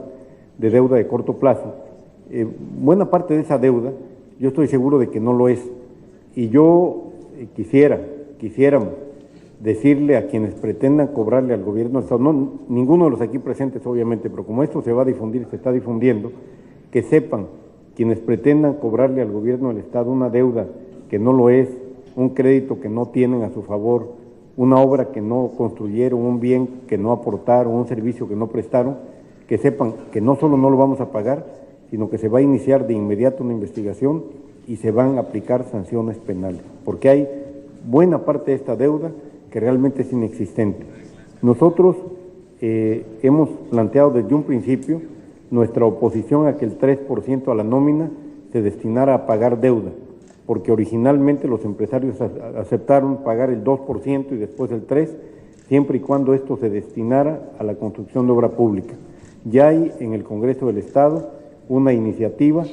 de deuda de corto plazo. Buena parte de esa deuda yo estoy seguro de que no lo es, y yo quisiéramos decirle a quienes pretendan cobrarle al gobierno del Estado, no, ninguno de los aquí presentes obviamente, pero como esto se va a difundir, se está difundiendo, que sepan quienes pretendan cobrarle al gobierno del Estado una deuda que no lo es, un crédito que no tienen a su favor, una obra que no construyeron, un bien que no aportaron, un servicio que no prestaron, que sepan que no solo no lo vamos a pagar, sino que se va a iniciar de inmediato una investigación y se van a aplicar sanciones penales, porque hay buena parte de esta deuda que realmente es inexistente. Nosotros hemos planteado desde un principio nuestra oposición a que el 3% a la nómina se destinara a pagar deuda, porque originalmente los empresarios aceptaron pagar el 2% y después el 3%, siempre y cuando esto se destinara a la construcción de obra pública. Ya hay en el Congreso del Estado una iniciativa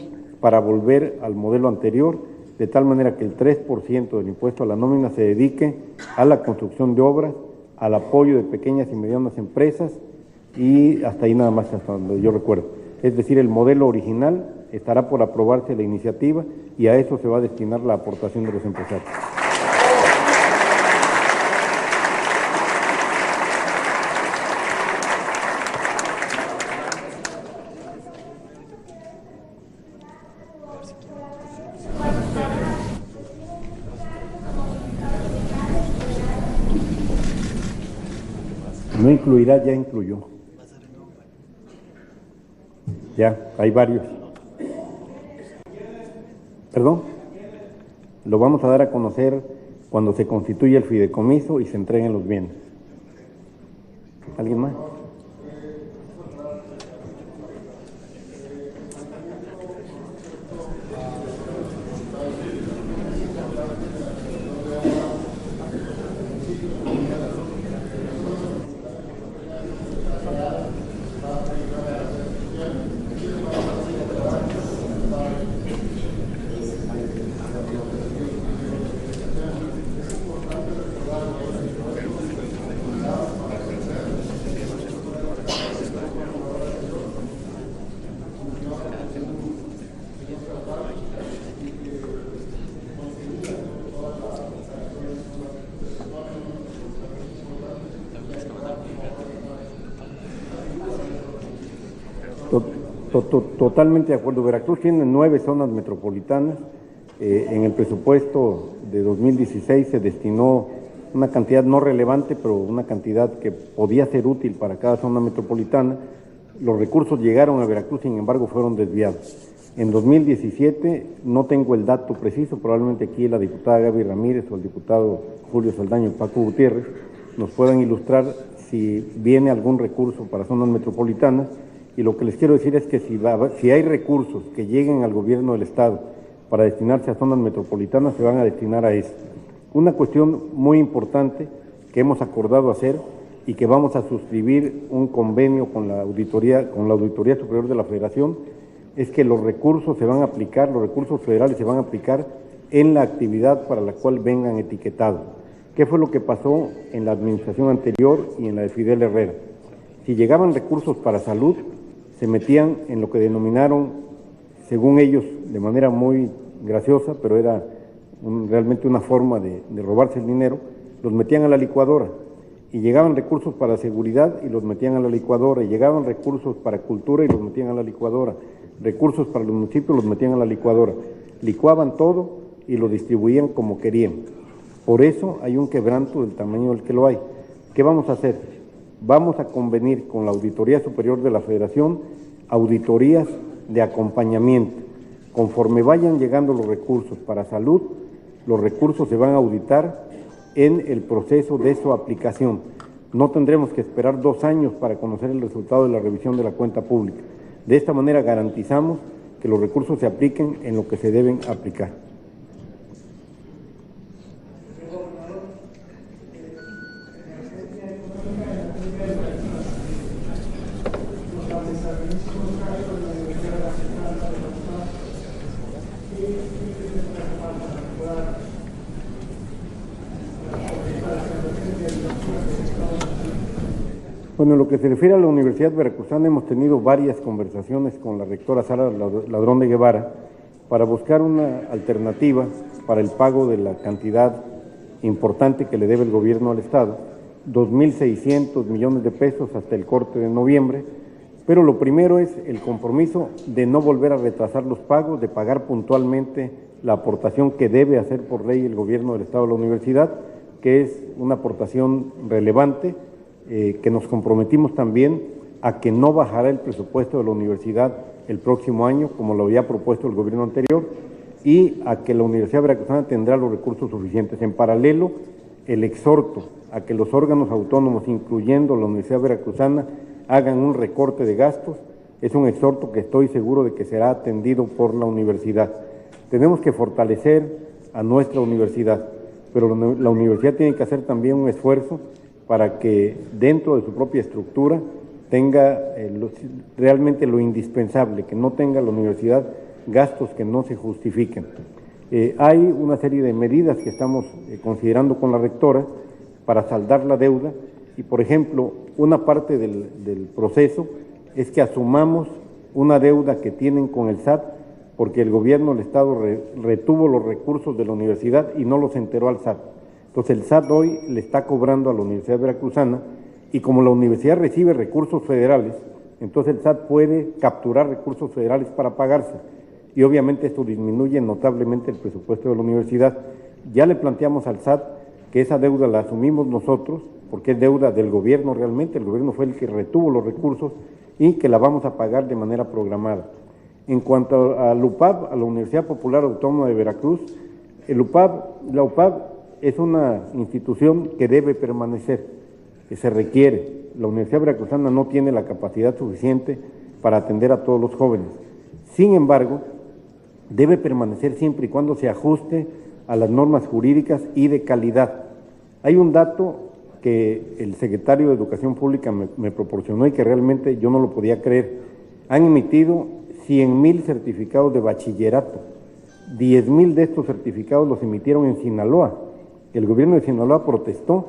para volver al modelo anterior, de tal manera que el 3% del impuesto a la nómina se dedique a la construcción de obras, al apoyo de pequeñas y medianas empresas y hasta ahí nada más, hasta donde yo recuerdo. Es decir, el modelo original estará por aprobarse la iniciativa y a eso se va a destinar la aportación de los empresarios. No incluirá, ya incluyó. Ya, hay varios. ¿Perdón? Lo vamos a dar a conocer cuando se constituya el fideicomiso y se entreguen los bienes. ¿Alguien más? Totalmente de acuerdo. Veracruz tiene 9 zonas metropolitanas. En el presupuesto de 2016 se destinó una cantidad no relevante, pero una cantidad que podía ser útil para cada zona metropolitana. Los recursos llegaron a Veracruz, sin embargo, fueron desviados. En 2017, no tengo el dato preciso, probablemente aquí la diputada Gaby Ramírez o el diputado Julio Saldaña y Paco Gutiérrez nos puedan ilustrar si viene algún recurso para zonas metropolitanas. Y lo que les quiero decir es que si hay recursos que lleguen al gobierno del Estado para destinarse a zonas metropolitanas, se van a destinar a eso. Una cuestión muy importante que hemos acordado hacer y que vamos a suscribir un convenio con la Auditoría Superior de la Federación, es que los recursos se van a aplicar, los recursos federales se van a aplicar en la actividad para la cual vengan etiquetados. ¿Qué fue lo que pasó en la administración anterior y en la de Fidel Herrera? Si llegaban recursos para salud, se metían en lo que denominaron, según ellos, de manera muy graciosa, pero era realmente una forma de robarse el dinero, los metían a la licuadora. Y llegaban recursos para seguridad y los metían a la licuadora. Y llegaban recursos para cultura y los metían a la licuadora. Recursos para los municipios los metían a la licuadora. Licuaban todo y lo distribuían como querían. Por eso hay un quebranto del tamaño del que lo hay. ¿Qué vamos a hacer? Vamos a convenir con la Auditoría Superior de la Federación auditorías de acompañamiento. Conforme vayan llegando los recursos para salud, los recursos se van a auditar en el proceso de su aplicación. No tendremos que esperar 2 años para conocer el resultado de la revisión de la cuenta pública. De esta manera garantizamos que los recursos se apliquen en lo que se deben aplicar. Bueno, en lo que se refiere a la Universidad Veracruzana, hemos tenido varias conversaciones con la rectora Sara Ladrón de Guevara para buscar una alternativa para el pago de la cantidad importante que le debe el gobierno al Estado, 2.600 millones de pesos hasta el corte de noviembre, pero lo primero es el compromiso de no volver a retrasar los pagos, de pagar puntualmente la aportación que debe hacer por ley el gobierno del Estado a la universidad, que es una aportación relevante, que nos comprometimos también a que no bajará el presupuesto de la universidad el próximo año, como lo había propuesto el gobierno anterior, y a que la Universidad Veracruzana tendrá los recursos suficientes. En paralelo, el exhorto a que los órganos autónomos, incluyendo la Universidad Veracruzana, hagan un recorte de gastos. Es un exhorto que estoy seguro de que será atendido por la universidad. Tenemos que fortalecer a nuestra universidad, pero la universidad tiene que hacer también un esfuerzo para que dentro de su propia estructura tenga realmente lo indispensable, que no tenga la universidad gastos que no se justifiquen. Hay una serie de medidas que estamos considerando con la rectora para saldar la deuda y, por ejemplo, una parte del proceso es que asumamos una deuda que tienen con el SAT porque el gobierno del Estado retuvo los recursos de la universidad y no los enteró al SAT. Entonces el SAT hoy le está cobrando a la Universidad Veracruzana y como la universidad recibe recursos federales, entonces el SAT puede capturar recursos federales para pagarse y obviamente esto disminuye notablemente el presupuesto de la universidad. Ya le planteamos al SAT que esa deuda la asumimos nosotros porque es deuda del gobierno realmente, el gobierno fue el que retuvo los recursos y que la vamos a pagar de manera programada. En cuanto a la UPAV, a la Universidad Popular Autónoma de Veracruz, la UPAV es una institución que debe permanecer, que se requiere. La Universidad Veracruzana no tiene la capacidad suficiente para atender a todos los jóvenes. Sin embargo, debe permanecer siempre y cuando se ajuste a las normas jurídicas y de calidad. Hay un dato que el secretario de Educación Pública me proporcionó y que realmente yo no lo podía creer. Han emitido 100,000 certificados de bachillerato. 10,000 de estos certificados los emitieron en Sinaloa. El gobierno de Sinaloa protestó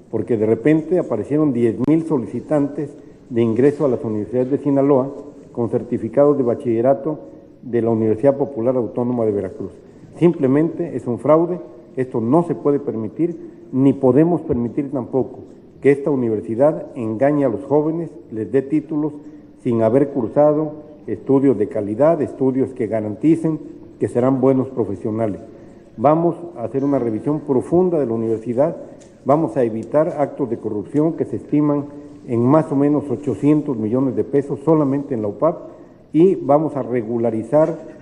porque de repente aparecieron 10,000 solicitantes de ingreso a las universidades de Sinaloa con certificados de bachillerato de la Universidad Popular Autónoma de Veracruz. Simplemente es un fraude, esto no se puede permitir, ni podemos permitir tampoco que esta universidad engañe a los jóvenes, les dé títulos sin haber cursado estudios de calidad, estudios que garanticen que serán buenos profesionales. Vamos a hacer una revisión profunda de la universidad, vamos a evitar actos de corrupción que se estiman en más o menos 800 millones de pesos solamente en la UPAV y vamos a regularizar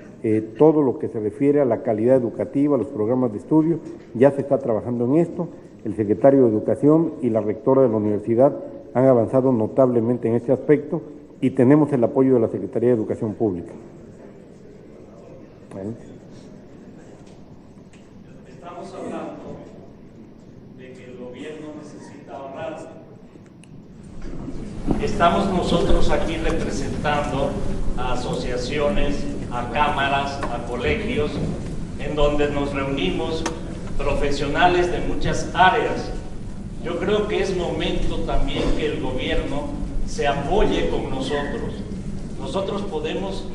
todo lo que se refiere a la calidad educativa, los programas de estudio. Ya se está trabajando en esto, el secretario de Educación y la rectora de la universidad han avanzado notablemente en este aspecto y tenemos el apoyo de la Secretaría de Educación Pública. Estamos hablando de que el gobierno necesita ahorrar. Estamos nosotros aquí representando a asociaciones, a cámaras, a colegios, en donde nos reunimos profesionales de muchas áreas. Yo creo que es momento también que el gobierno se apoye con nosotros. Nosotros podemos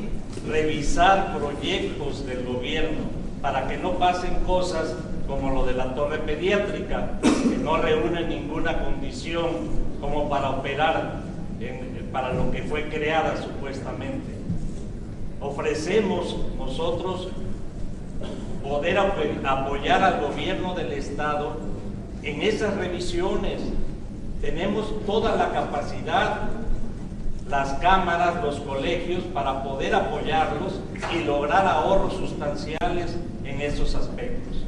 revisar proyectos del gobierno para que no pasen cosas como lo de la torre pediátrica, que no reúne ninguna condición como para operar para lo que fue creada supuestamente. Ofrecemos nosotros poder apoyar al gobierno del Estado en esas revisiones. Tenemos toda la capacidad, las cámaras, los colegios, para poder apoyarlos y lograr ahorros sustanciales en esos aspectos.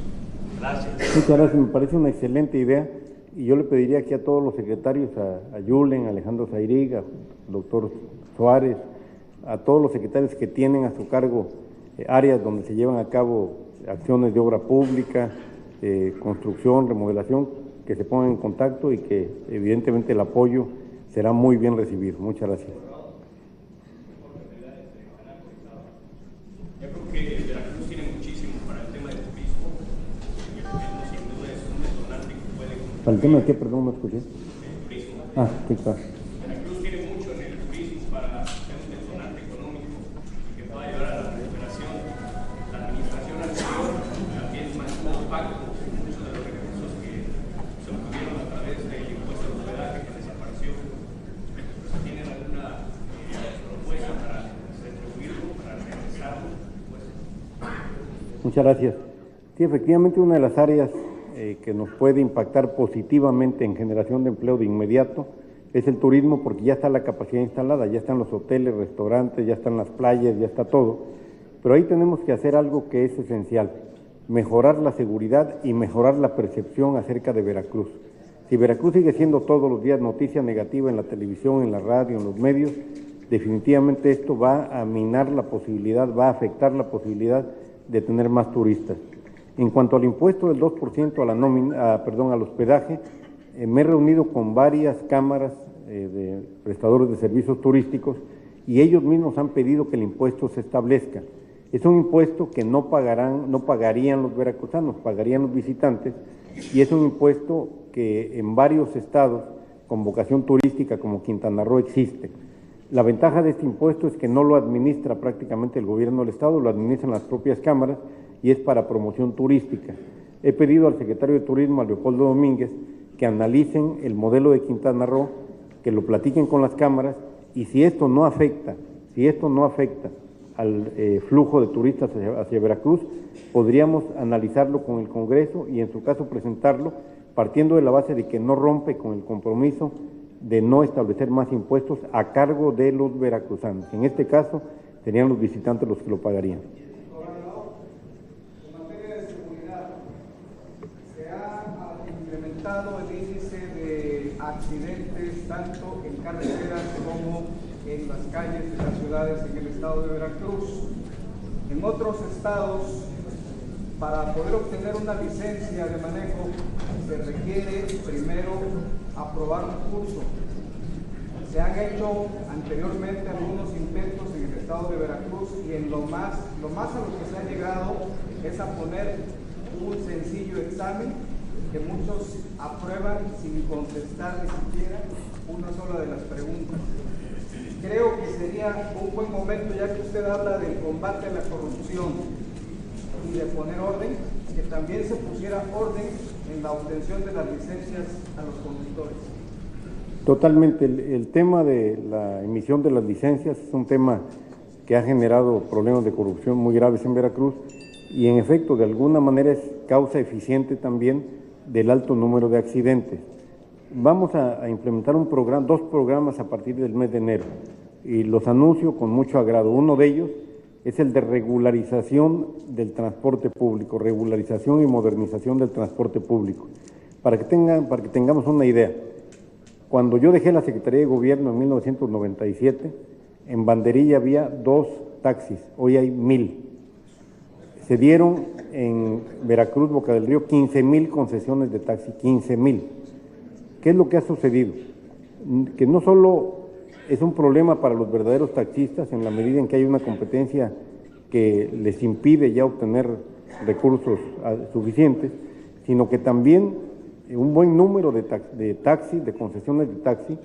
Gracias. Muchas gracias, me parece una excelente idea y yo le pediría aquí a todos los secretarios, a Yulen, a Alejandro Zairig, al doctor Suárez, a todos los secretarios que tienen a su cargo áreas donde se llevan a cabo acciones de obra pública, construcción, remodelación, que se pongan en contacto y que evidentemente el apoyo será muy bien recibido. Muchas gracias. Yo creo que Veracruz tiene muchísimo para el tema del turismo. Y el turismo sin duda es un detonante que puede... ¿Para el tema de qué? Perdón, no escuché. El turismo. Ah, sí, claro. Veracruz tiene mucho en el turismo para ser un detonante económico y que pueda ayudar a la recuperación. La administración anterior también mantuvo pactos en muchos de los recursos que se obtuvieron a través del impuesto de hospedaje que desapareció. ¿Tienen alguna propuesta para retribuirlo, para regresarlo? Muchas gracias. Sí, efectivamente una de las áreas que nos puede impactar positivamente en generación de empleo de inmediato es el turismo, porque ya está la capacidad instalada, ya están los hoteles, restaurantes, ya están las playas, ya está todo. Pero ahí tenemos que hacer algo que es esencial, mejorar la seguridad y mejorar la percepción acerca de Veracruz. Si Veracruz sigue siendo todos los días noticia negativa en la televisión, en la radio, en los medios, definitivamente esto va a minar la posibilidad, va a afectar la posibilidad de tener más turistas. En cuanto al impuesto del 2% al hospedaje, me he reunido con varias cámaras de prestadores de servicios turísticos y ellos mismos han pedido que el impuesto se establezca. Es un impuesto que no pagarían los veracruzanos, pagarían los visitantes, y es un impuesto que en varios estados con vocación turística como Quintana Roo existe. La ventaja de este impuesto es que no lo administra prácticamente el gobierno del estado, lo administran las propias cámaras y es para promoción turística. He pedido al secretario de Turismo, a Leopoldo Domínguez, que analicen el modelo de Quintana Roo, que lo platiquen con las cámaras, y si esto no afecta al flujo de turistas hacia Veracruz, podríamos analizarlo con el Congreso y en su caso presentarlo, partiendo de la base de que no rompe con el compromiso de no establecer más impuestos a cargo de los veracruzanos. En este caso, serían los visitantes los que lo pagarían. Gobernador, en materia de seguridad, se ha incrementado el índice de accidentes tanto en carreteras como en las calles de las ciudades en el estado de Veracruz. En otros estados, para poder obtener una licencia de manejo, se requiere primero aprobar un curso. Se han hecho anteriormente algunos intentos en el estado de Veracruz y lo más a lo que se ha llegado es a poner un sencillo examen que muchos aprueban sin contestar ni siquiera una sola de las preguntas. Creo que sería un buen momento, ya que usted habla del combate a la corrupción y de poner orden, que también se pusiera orden en la obtención de las licencias a los conductores. Totalmente. El tema de la emisión de las licencias es un tema que ha generado problemas de corrupción muy graves en Veracruz y en efecto de alguna manera es causa eficiente también del alto número de accidentes. Vamos a implementar dos programas a partir del mes de enero y los anuncio con mucho agrado. Uno de ellos es el de regularización del transporte público, regularización y modernización del transporte público. Para que tengamos una idea, cuando yo dejé la Secretaría de Gobierno en 1997, en Banderilla había 2 taxis, hoy hay 1,000. Se dieron en Veracruz, Boca del Río, 15,000 concesiones de taxi, 15,000. ¿Qué es lo que ha sucedido? Que no solo es un problema para los verdaderos taxistas en la medida en que hay una competencia que les impide ya obtener recursos suficientes, sino que también un buen número de taxis, de concesiones de taxi,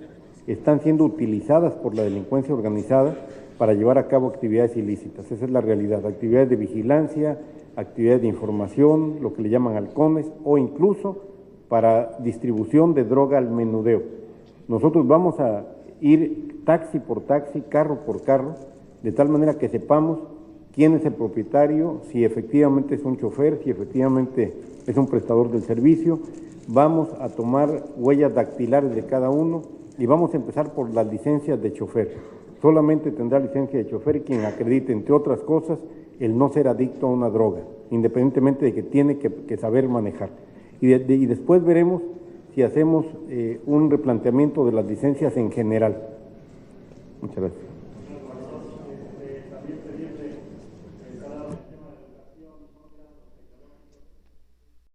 están siendo utilizadas por la delincuencia organizada para llevar a cabo actividades ilícitas. Esa es la realidad, actividades de vigilancia, actividades de información, lo que le llaman halcones, o incluso para distribución de droga al menudeo. Nosotros vamos a ir taxi por taxi, carro por carro, de tal manera que sepamos quién es el propietario, si efectivamente es un chofer, si efectivamente es un prestador del servicio. Vamos a tomar huellas dactilares de cada uno y vamos a empezar por las licencias de chofer. Solamente tendrá licencia de chofer quien acredite, entre otras cosas, el no ser adicto a una droga, independientemente de que tiene que saber manejar. Y después veremos si hacemos un replanteamiento de las licencias en general. Muchas gracias.